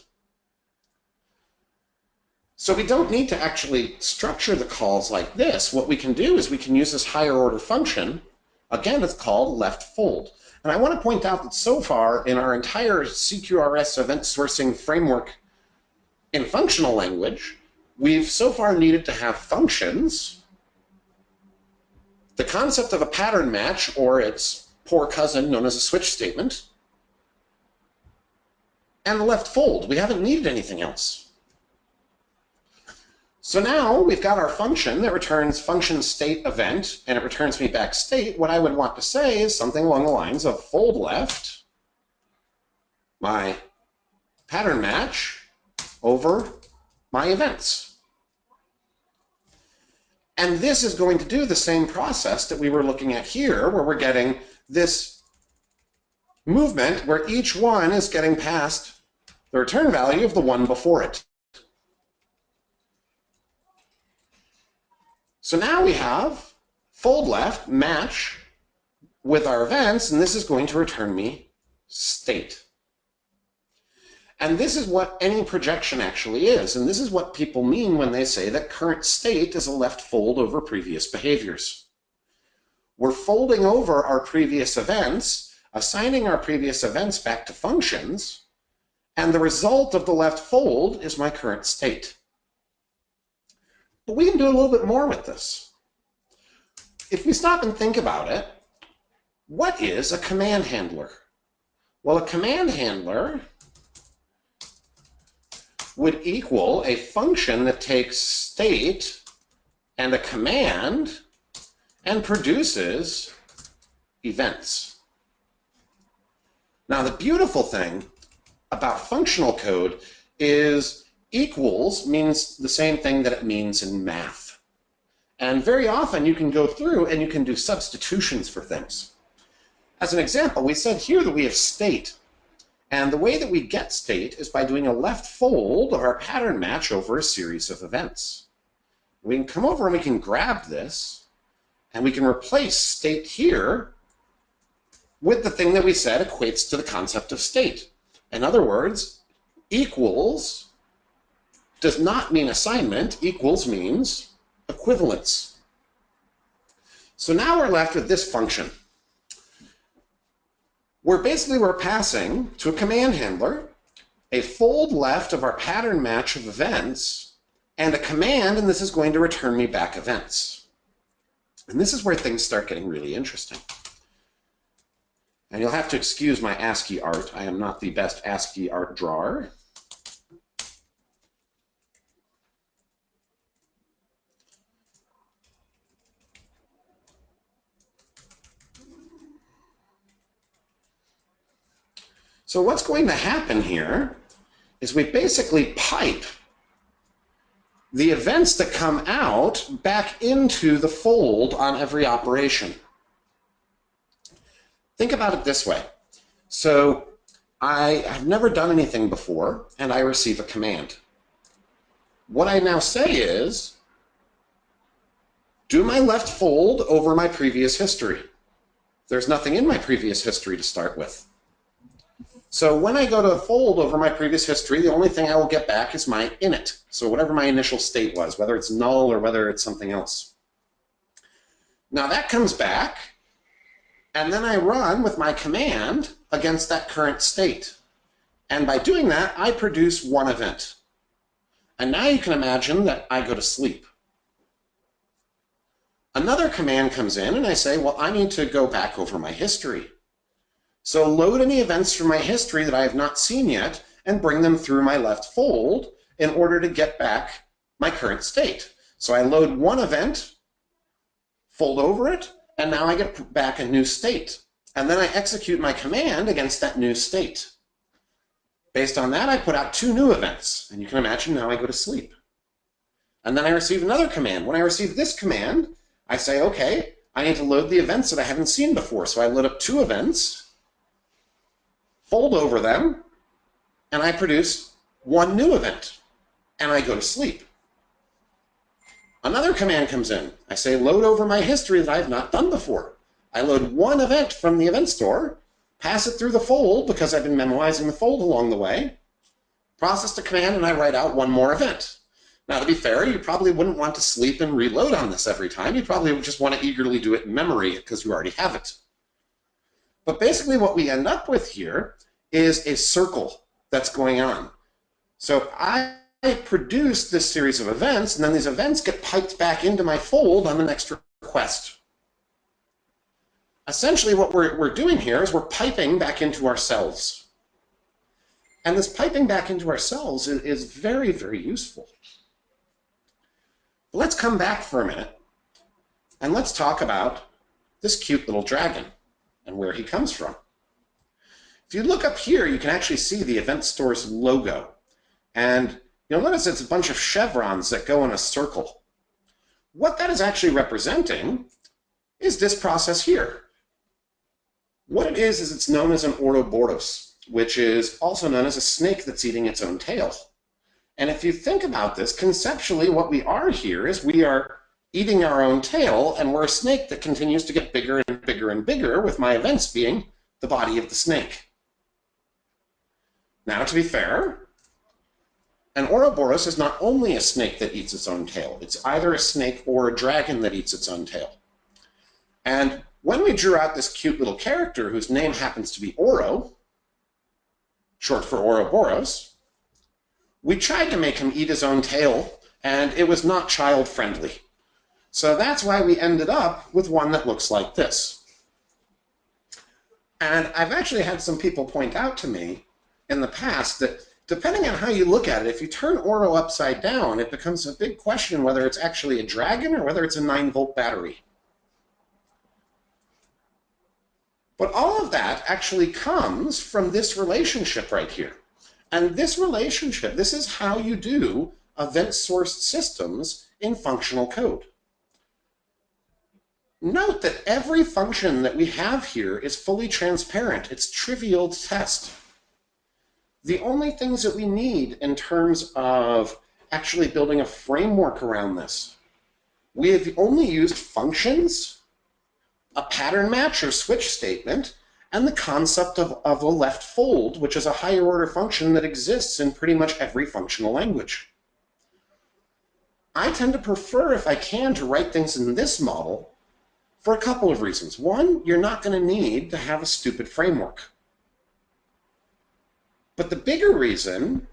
So we don't need to actually structure the calls like this. What we can do is we can use this higher order function. Again, it's called left fold. And I want to point out that so far in our entire CQRS event sourcing framework in functional language, we've so far needed to have functions, the concept of a pattern match, or its poor cousin known as a switch statement, and the left fold. We haven't needed anything else. So now we've got our function that returns function state event, and it returns me back state. What I would want to say is something along the lines of fold left my pattern match over my events. And this is going to do the same process that we were looking at here, where we're getting this movement where each one is getting passed the return value of the one before it. So now we have fold left match with our events, and this is going to return me state. And this is what any projection actually is, and this is what people mean when they say that current state is a left fold over previous behaviors. We're folding over our previous events, assigning our previous events back to functions, and the result of the left fold is my current state. But we can do a little bit more with this. If we stop and think about it, what is a command handler? Well, a command handler would equal a function that takes state and a command and produces events. Now, the beautiful thing about functional code is equals means the same thing that it means in math. And very often you can go through and you can do substitutions for things. As an example, we said here that we have state. And the way that we get state is by doing a left fold of our pattern match over a series of events. We can come over and we can grab this, and we can replace state here with the thing that we said equates to the concept of state. In other words, equals does not mean assignment. Equals means equivalence. So now we're left with this function. We're passing to a command handler a fold left of our pattern match of events and a command, and this is going to return me back events. And this is where things start getting really interesting. And you'll have to excuse my ASCII art. I am not the best ASCII art drawer. So what's going to happen here is we basically pipe the events that come out back into the fold on every operation. Think about it this way. So I have never done anything before, and I receive a command. What I now say is, do my left fold over my previous history. There's nothing in my previous history to start with. So when I go to fold over my previous history, the only thing I will get back is my init. So whatever my initial state was, whether it's null or whether it's something else. Now that comes back, and then I run with my command against that current state. And by doing that, I produce one event. And now you can imagine that I go to sleep. Another command comes in, and I say, well, I need to go back over my history. So load any events from my history that I have not seen yet and bring them through my left fold in order to get back my current state. So I load one event, fold over it, and now I get back a new state. And then I execute my command against that new state. Based on that, I put out two new events. And you can imagine now I go to sleep. And then I receive another command. When I receive this command, I say, okay, I need to load the events that I haven't seen before. So I load up two events, fold over them, and I produce one new event, and I go to sleep. Another command comes in. I say load over my history that I have not done before. I load one event from the event store, pass it through the fold because I've been memoizing the fold along the way, process the command, and I write out one more event. Now, to be fair, you probably wouldn't want to sleep and reload on this every time. You probably would just want to eagerly do it in memory because you already have it. But basically what we end up with here is a circle that's going on. So I produce this series of events, and then these events get piped back into my fold on the next request. Essentially what we're doing here is we're piping back into ourselves. And this piping back into ourselves is very, very useful. But let's come back for a minute, and let's talk about this cute little dragon and where he comes from. If you look up here, you can actually see the event store's logo. And you'll notice it's a bunch of chevrons that go in a circle. What that is actually representing is this process here. What it is it's known as an Ouroboros, which is also known as a snake that's eating its own tail. And if you think about this, conceptually what we are here is we are eating our own tail, and we're a snake that continues to get bigger and bigger and bigger, with my events being the body of the snake. Now, to be fair, an Ouroboros is not only a snake that eats its own tail. It's either a snake or a dragon that eats its own tail. And when we drew out this cute little character whose name happens to be Oro, short for Ouroboros, we tried to make him eat his own tail, and it was not child-friendly. So that's why we ended up with one that looks like this. And I've actually had some people point out to me in the past that depending on how you look at it, if you turn Oro upside down, it becomes a big question whether it's actually a dragon or whether it's a 9-volt battery. But all of that actually comes from this relationship right here. And this relationship, this is how you do event-sourced systems in functional code. Note that every function that we have here is fully transparent. It's trivial to test. The only things that we need in terms of actually building a framework around this, we have only used functions, a pattern match or switch statement, and the concept of a left fold, which is a higher order function that exists in pretty much every functional language. I tend to prefer, if I can, to write things in this model for a couple of reasons. One, you're not going to need to have a stupid framework. But the bigger reason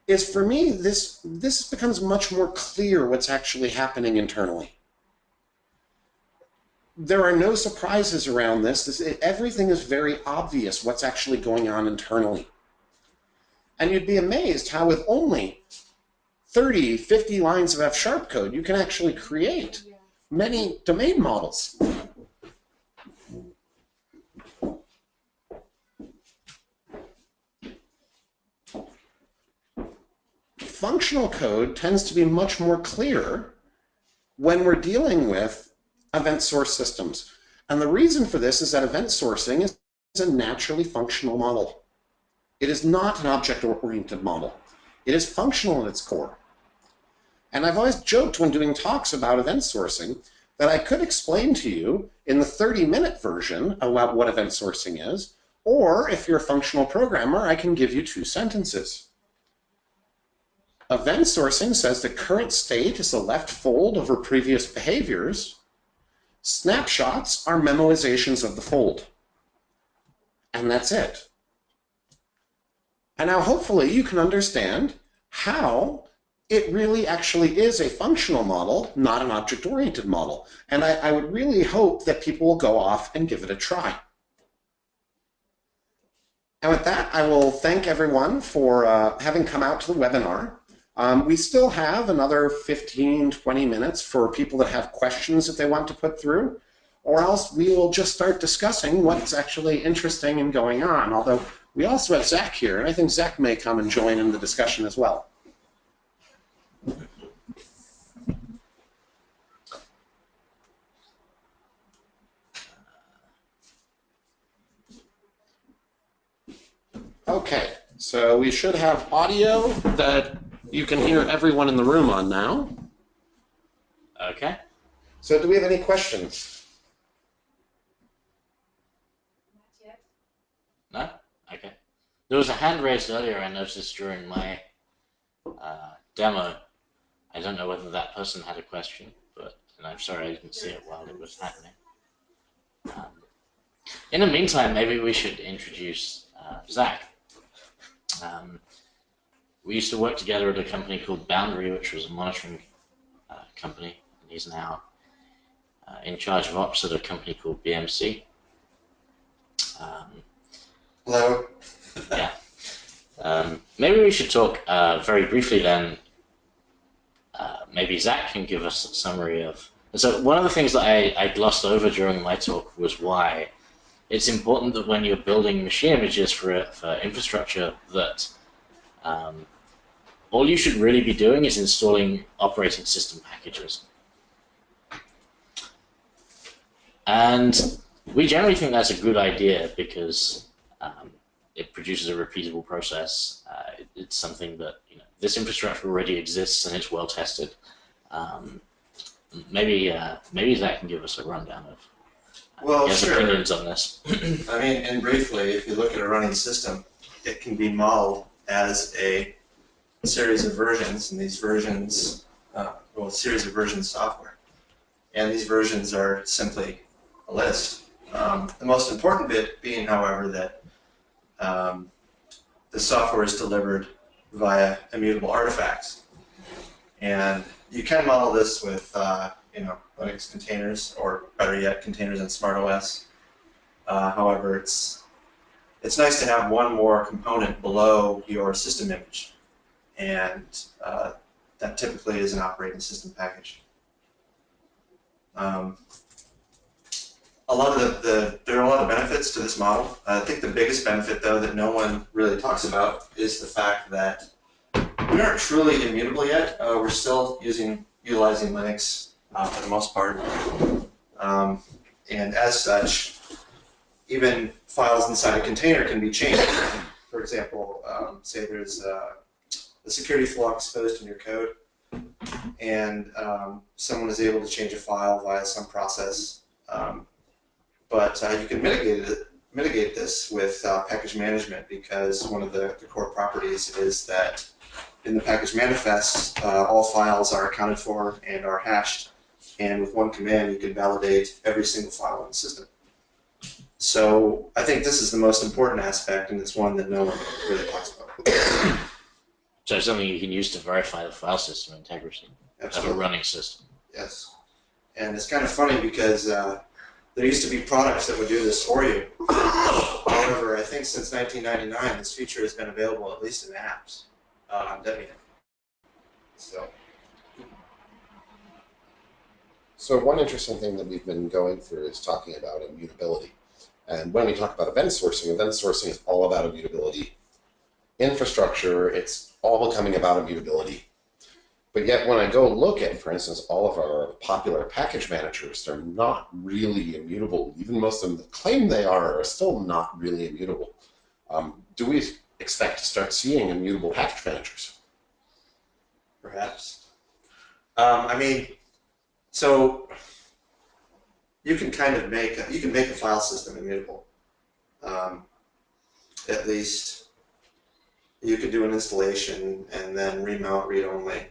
is, for me, this becomes much more clear what's actually happening internally. There are no surprises around this. Everything is very obvious what's actually going on internally. And you'd be amazed how with only 30, 50 lines of F# code, you can actually create many domain models. Functional code tends to be much more clear when we're dealing with event source systems. And the reason for this is that event sourcing is a naturally functional model. It is not an object-oriented model. It is functional at its core. And I've always joked when doing talks about event sourcing that I could explain to you in the 30-minute version about what event sourcing is, or if you're a functional programmer, I can give you 2 sentences. Event sourcing says the current state is the left fold over previous behaviors. Snapshots are memorizations of the fold. And that's it. And now hopefully you can understand how it really actually is a functional model, not an object-oriented model. And I would really hope that people will go off and give it a try. And with that, I will thank everyone for having come out to the webinar. We still have another 15, 20 minutes for people that have questions that they want to put through, or else we will just start discussing what's actually interesting and going on. Although we also have Zach here, and I think Zach may come and join in the discussion as well. Okay, so we should have audio that you can hear everyone in the room on now. Okay. So do we have any questions? Not yet. No? Okay. There was a hand raised earlier, I noticed, during my demo. I don't know whether that person had a question, but and I'm sorry I didn't see it while it was happening. In the meantime, maybe we should introduce Zach. We used to work together at a company called Boundary, which was a monitoring company, and he's now in charge of ops at a company called BMC. Hello. Yeah. Maybe we should talk very briefly then. Maybe Zach can give us a summary of. And so one of the things that I glossed over during my talk was why it's important that when you're building machine images for infrastructure that all you should really be doing is installing operating system packages. And we generally think that's a good idea because it produces a repeatable process. It's something that, you know, this infrastructure already exists and it's well tested. Maybe Zach can give us a rundown of his opinions on this. I mean, and briefly, if you look at a running system, it can be modeled as a series of versions, and these versions, a series of versions software. And these versions are simply a list. The most important bit being, however, that the software is delivered via immutable artifacts. And you can model this with Linux containers, or better yet, containers in SmartOS. However, it's nice to have one more component below your system image, and that typically is an operating system package. There are a lot of benefits to this model. I think the biggest benefit, though, that no one really talks about is the fact that we aren't truly immutable yet. We're still utilizing Linux for the most part, and as such, even files inside a container can be changed. For example, say there's a security flaw exposed in your code, and someone is able to change a file via some process, but you can mitigate this with package management, because one of the core properties is that in the package manifest, all files are accounted for and are hashed, and with one command you can validate every single file in the system. So I think this is the most important aspect, and it's one that no one really talks about. So it's something you can use to verify the file system integrity of a running system. Yes. And it's kind of funny because there used to be products that would do this for you. However, I think since 1999, this feature has been available at least in apps on Debian. So one interesting thing that we've been going through is talking about immutability. And when we talk about event sourcing is all about immutability. Infrastructure, it's all becoming about immutability. But yet when I go look at, for instance, all of our popular package managers, they're not really immutable. Even most of them that claim they are still not really immutable. Do we expect to start seeing immutable package managers? Perhaps. I mean, so you can kind of make a file system immutable. At least you could do an installation and then remount read-only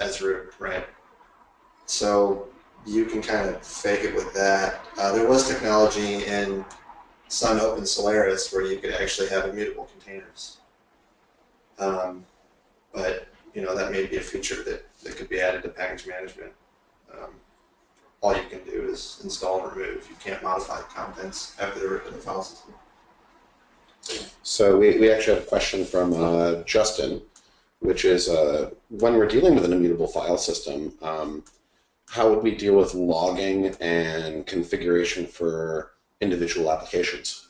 as root, right? So you can kind of fake it with that. There was technology in Sun Open Solaris where you could actually have immutable containers. But that may be a feature that could be added to package management. All you can do is install and remove. You can't modify the contents after the root of the file system. So we actually have a question from Justin, which is when we're dealing with an immutable file system, how would we deal with logging and configuration for individual applications?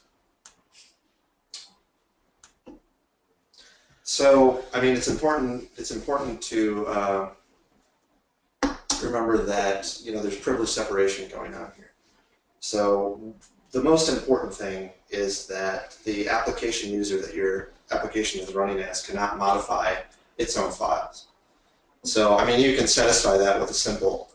So, I mean, it's important to remember that there's privilege separation going on here. So the most important thing is that the application user that your application is running as cannot modify its own files. So, I mean, you can satisfy that with a simple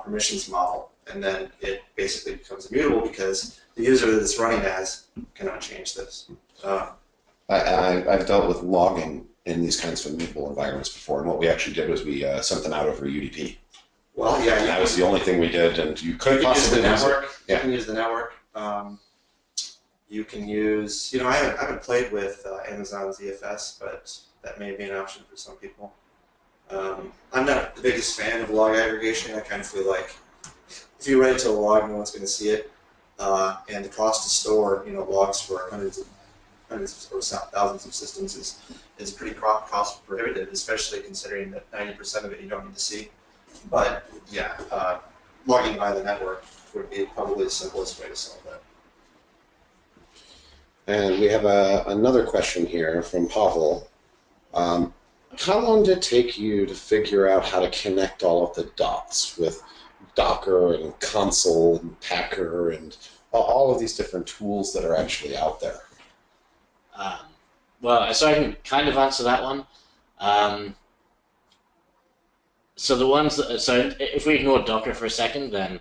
permissions model, and then it basically becomes immutable because the user that it's running as cannot change this. I've dealt with logging in these kinds of immutable environments before, and what we actually did was we sent them out over UDP. Well, yeah, that was the only thing we did, and you could possibly use the network. Yeah. You can use the network. You can use, I haven't played with Amazon's EFS, but that may be an option for some people. I'm not the biggest fan of log aggregation. I kind of feel like if you write it to a log, no one's going to see it, and the cost to store, logs for hundreds or thousands of systems is pretty cost prohibitive, especially considering that 90% of it you don't need to see. But yeah, logging by the network would be probably the simplest way to solve that. And we have another question here from Pavel. How long did it take you to figure out how to connect all of the dots with Docker and Console and Packer and all of these different tools that are actually out there? Well, so I can kind of answer that one. So the ones that, so if we ignore Docker for a second, then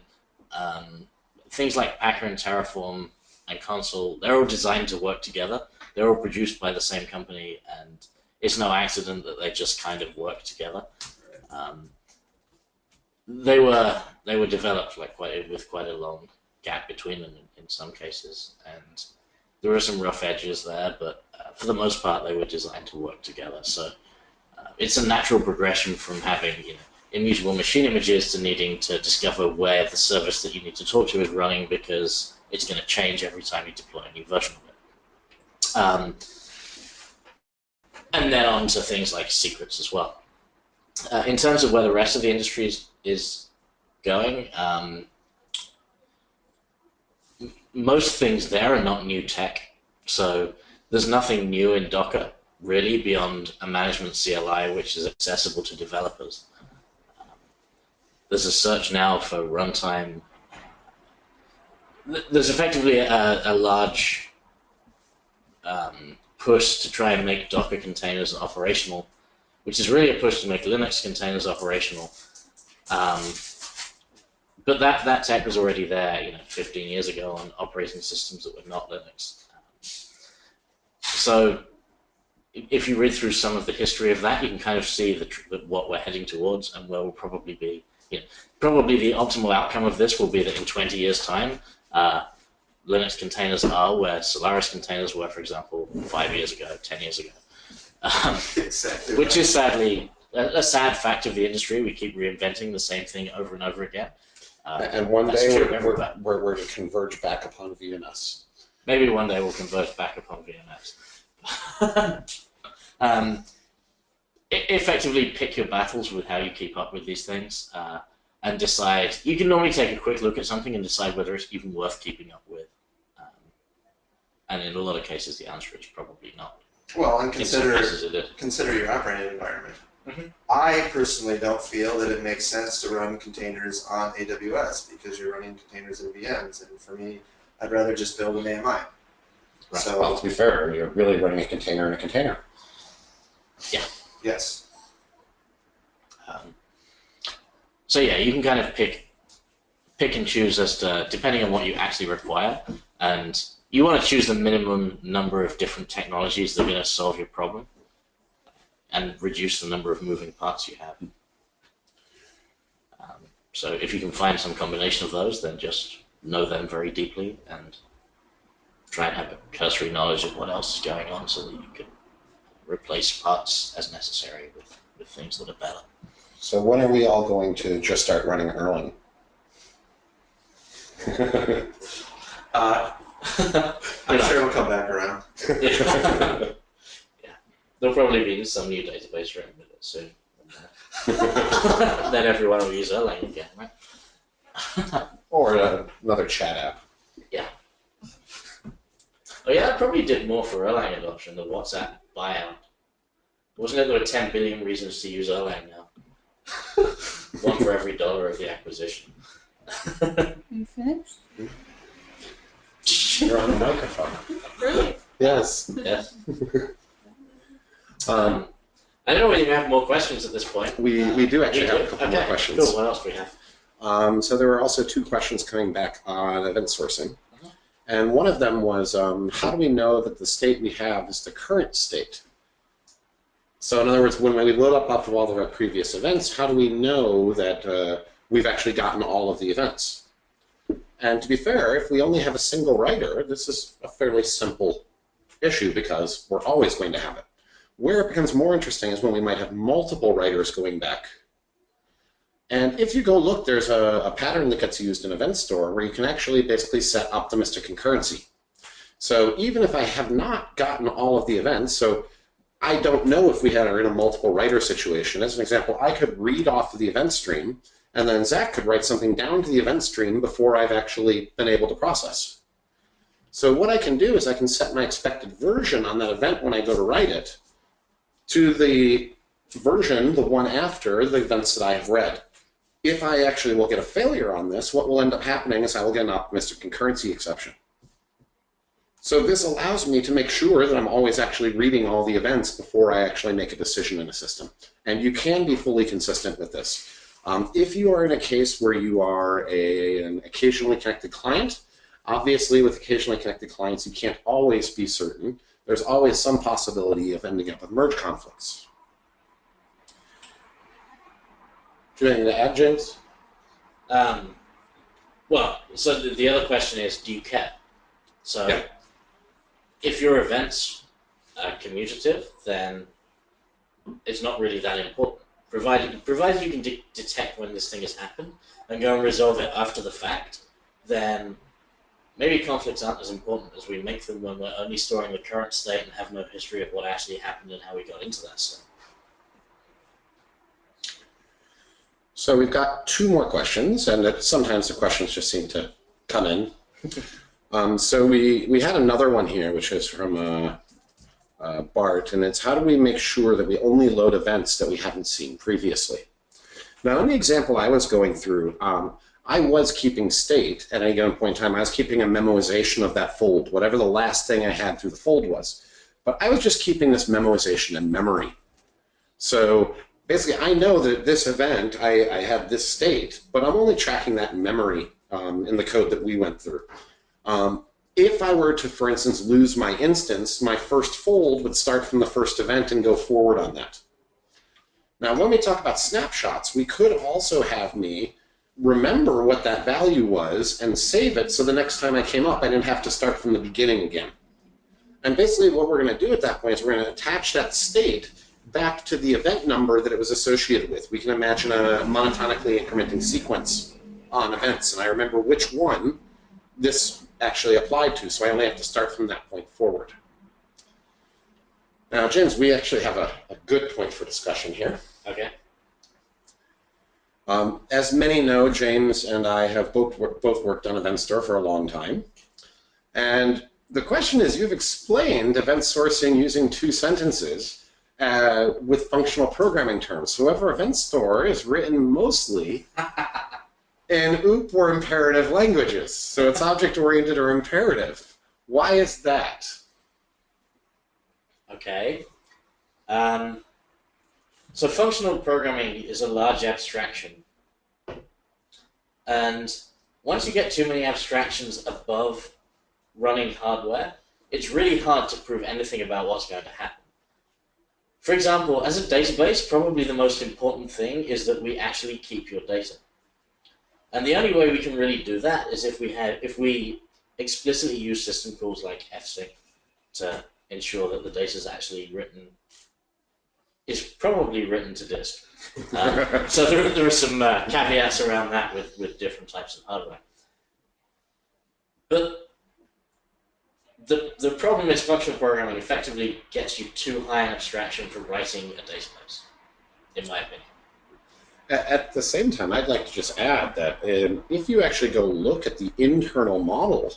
things like Packer and Terraform and Console, they're all designed to work together. They're all produced by the same company, and it's no accident that they just kind of work together. They were developed with quite a long gap between them in some cases, and there are some rough edges there, but for the most part, they were designed to work together. So it's a natural progression from having immutable machine images to needing to discover where the service that you need to talk to is running, because it's going to change every time you deploy a new version of it. And then on to things like secrets as well. In terms of where the rest of the industry is going, most things there are not new tech. So there's nothing new in Docker, really, beyond a management CLI, which is accessible to developers. There's a search now for runtime. There's effectively a large push to try and make Docker containers operational, which is really a push to make Linux containers operational. But that tech was already there, 15 years ago on operating systems that were not Linux. So if you read through some of the history of that, you can kind of see what we're heading towards and where we'll probably be. Probably the optimal outcome of this will be that in 20 years' time, Linux containers are where Solaris containers were, for example, 5 years ago, 10 years ago. Exactly. Which is sadly a sad fact of the industry. We keep reinventing the same thing over and over again. And one day we're to converge back upon VMS. Maybe one day we'll converge back upon VMS. Effectively pick your battles with how you keep up with these things and decide. You can normally take a quick look at something and decide whether it's even worth keeping up with. And in a lot of cases, the answer is probably not. Well, and consider your operating environment. Mm-hmm. I personally don't feel that it makes sense to run containers on AWS because you're running containers in VMs, and for me, I'd rather just build an AMI. Right. So, well, to be fair, you're really running a container in a container. Yeah. Yes. So yeah, you can kind of pick and choose as to, depending on what you actually require, and you want to choose the minimum number of different technologies that are going to solve your problem and reduce the number of moving parts you have. So if you can find some combination of those, then just know them very deeply and try and have a cursory knowledge of what else is going on so that you can replace parts as necessary with things that are better. So when are we all going to just start running Erlang? I'm sure it'll come back around. Yeah. There'll probably be some new database written with it soon. Then everyone will use Erlang again, right? Or another chat app. Yeah. Oh yeah, that probably did more for Erlang adoption than WhatsApp buyout. Wasn't it there were 10 billion reasons to use Erlang now? One for every $1 of the acquisition. You finished? You're on the microphone. Really? Yes. Yes. I don't know whether you have more questions at this point. We do actually have a couple more questions. Cool. What else do we have? So there were also 2 questions coming back on event sourcing. And one of them was, how do we know that the state we have is the current state? So in other words, when we load up off of all of our previous events, how do we know that we've actually gotten all of the events? And to be fair, if we only have a single writer, this is a fairly simple issue because we're always going to have it. Where it becomes more interesting is when we might have multiple writers going back. And if you go look, there's a pattern that gets used in Event Store where you can actually basically set optimistic concurrency. So even if I have not gotten all of the events, so I don't know if we are in a multiple writer situation. As an example, I could read off of the event stream, and then Zach could write something down to the event stream before I've actually been able to process. So what I can do is I can set my expected version on that event when I go to write it to the version, the one after the events that I have read. If I actually will get a failure on this, what will end up happening is I will get an optimistic concurrency exception. So this allows me to make sure that I'm always actually reading all the events before I actually make a decision in a system. And you can be fully consistent with this. If you are in a case where you are an occasionally connected client, obviously with occasionally connected clients you can't always be certain. There's always some possibility of ending up with merge conflicts. Do you have anything to add, James? Well, so the other question is, do you care? So yeah. If your events are commutative, then it's not really that important. Provided you can detect when this thing has happened and go and resolve it after the fact, then maybe conflicts aren't as important as we make them when we're only storing the current state and have no history of what actually happened and how we got into that state. So we've got 2 more questions, and sometimes the questions just seem to come in. So we had another one here, which is from Bart, and it's how do we make sure that we only load events that we haven't seen previously? Now, in the example I was going through, I was keeping state at any given point in time. I was keeping a memoization of that fold, whatever the last thing I had through the fold was. But I was just keeping this memoization in memory. So basically, I know that this event, I had this state, but I'm only tracking that in memory in the code that we went through. If I were to, for instance, lose my instance, my first fold would start from the first event and go forward on that. Now, when we talk about snapshots, we could also have me remember what that value was and save it so the next time I came up, I didn't have to start from the beginning again. And basically what we're going to do at that point is we're going to attach that state back to the event number that it was associated with. We can imagine a monotonically incrementing sequence on events, and I remember which one this actually applied to, so I only have to start from that point forward. Now, James, we actually have a good point for discussion here. Okay. As many know, James and I have both worked on Event Store for a long time. And the question is, you've explained event sourcing using 2 sentences with functional programming terms. However, Event Store is written mostly in OOP or imperative languages. So it's object-oriented or imperative. Why is that? Okay. So functional programming is a large abstraction. And once you get too many abstractions above running hardware, it's really hard to prove anything about what's going to happen. For example, as a database, probably the most important thing is that we actually keep your data. And the only way we can really do that is if we explicitly use system calls like fsync to ensure that the data is actually written, is probably written to disk. So there are some caveats around that with different types of hardware. But the problem is functional programming effectively gets you too high an abstraction for writing a database, in my opinion. At the same time, I'd like to just add that if you actually go look at the internal model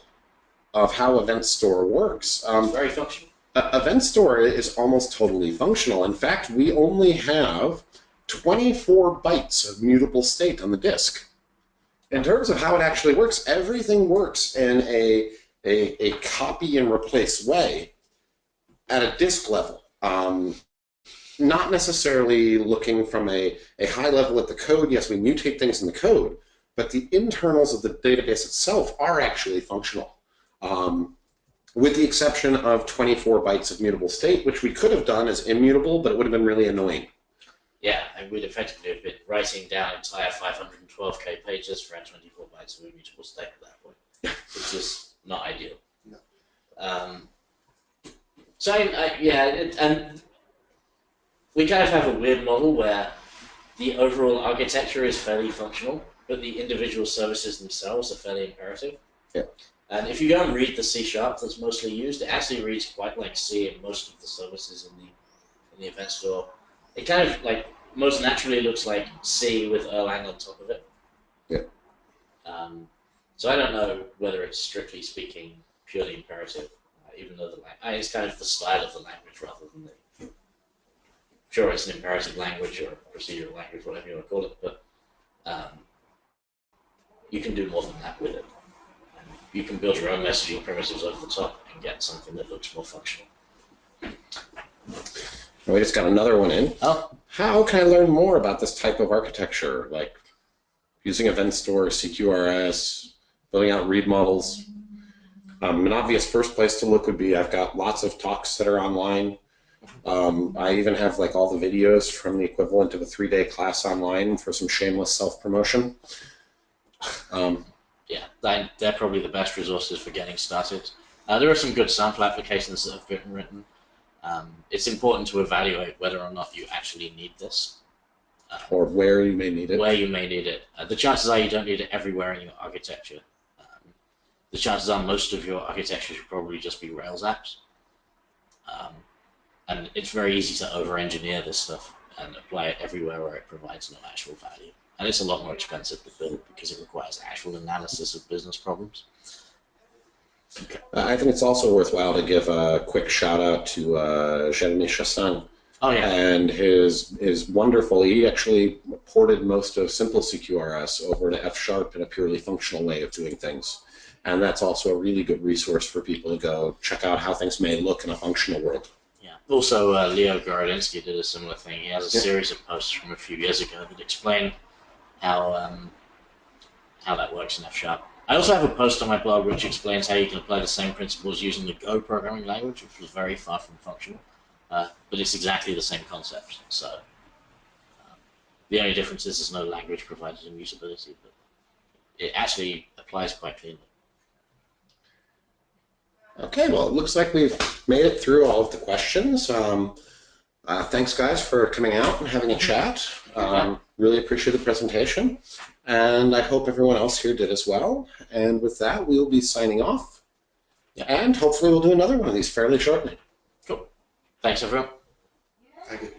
of how Event Store works, It's very functional. Event Store is almost totally functional. In fact, we only have 24 bytes of mutable state on the disk. In terms of how it actually works, everything works in a copy and replace way at a disk level. Not necessarily looking from a high level at the code. Yes, we mutate things in the code, but the internals of the database itself are actually functional. With the exception of 24 bytes of mutable state, which we could have done as immutable, but it would have been really annoying. Yeah, and we'd effectively have been writing down entire 512K pages for our 24 bytes of immutable state at that point, which is not ideal. No. And we kind of have a weird model where the overall architecture is fairly functional, but the individual services themselves are fairly imperative. Yeah. And if you go and read the C# that's mostly used, it actually reads quite like C in most of the services in the Event Store. It kind of like most naturally looks like C with Erlang on top of it. Yeah. So I don't know whether it's strictly speaking purely imperative, even though it's kind of the style of the language rather than the. Sure, it's an imperative language or a procedural language, whatever you want to call it, but you can do more than that with it. You can build your own messaging primitives over the top and get something that looks more functional. We just got another one in. Oh. How can I learn more about this type of architecture, like using Event Store, CQRS, building out read models? An obvious first place to look would be I've got lots of talks that are online. I even have like all the videos from the equivalent of a 3-day class online for some shameless self-promotion. Yeah, they're probably the best resources for getting started. There are some good sample applications that have been written. It's important to evaluate whether or not you actually need this. Or where you may need it. Where you may need it. The chances are you don't need it everywhere in your architecture. The chances are most of your architecture should probably just be Rails apps. And it's very easy to over-engineer this stuff and apply it everywhere where it provides no actual value. And it's a lot more expensive to build because it requires actual analysis of business problems. Okay. I think it's also worthwhile to give a quick shout out to Jeremy Chassin. Oh, yeah. And his wonderful, he actually ported most of simple CQRS over to F# in a purely functional way of doing things. And that's also a really good resource for people to go check out how things may look in a functional world. Yeah. Also, Leo Gorodinsky did a similar thing. He has a series of posts from a few years ago that explain how that works in F#. I also have a post on my blog which explains how you can apply the same principles using the Go programming language, which was very far from functional, but it's exactly the same concept. So the only difference is there's no language provided immutability, but it actually applies quite cleanly. Okay, well, it looks like we've made it through all of the questions. Thanks, guys, for coming out and having a chat. Really appreciate the presentation, and I hope everyone else here did as well. And with that, we'll be signing off, and hopefully we'll do another one of these fairly shortly. Cool. Thanks, everyone. Thank you.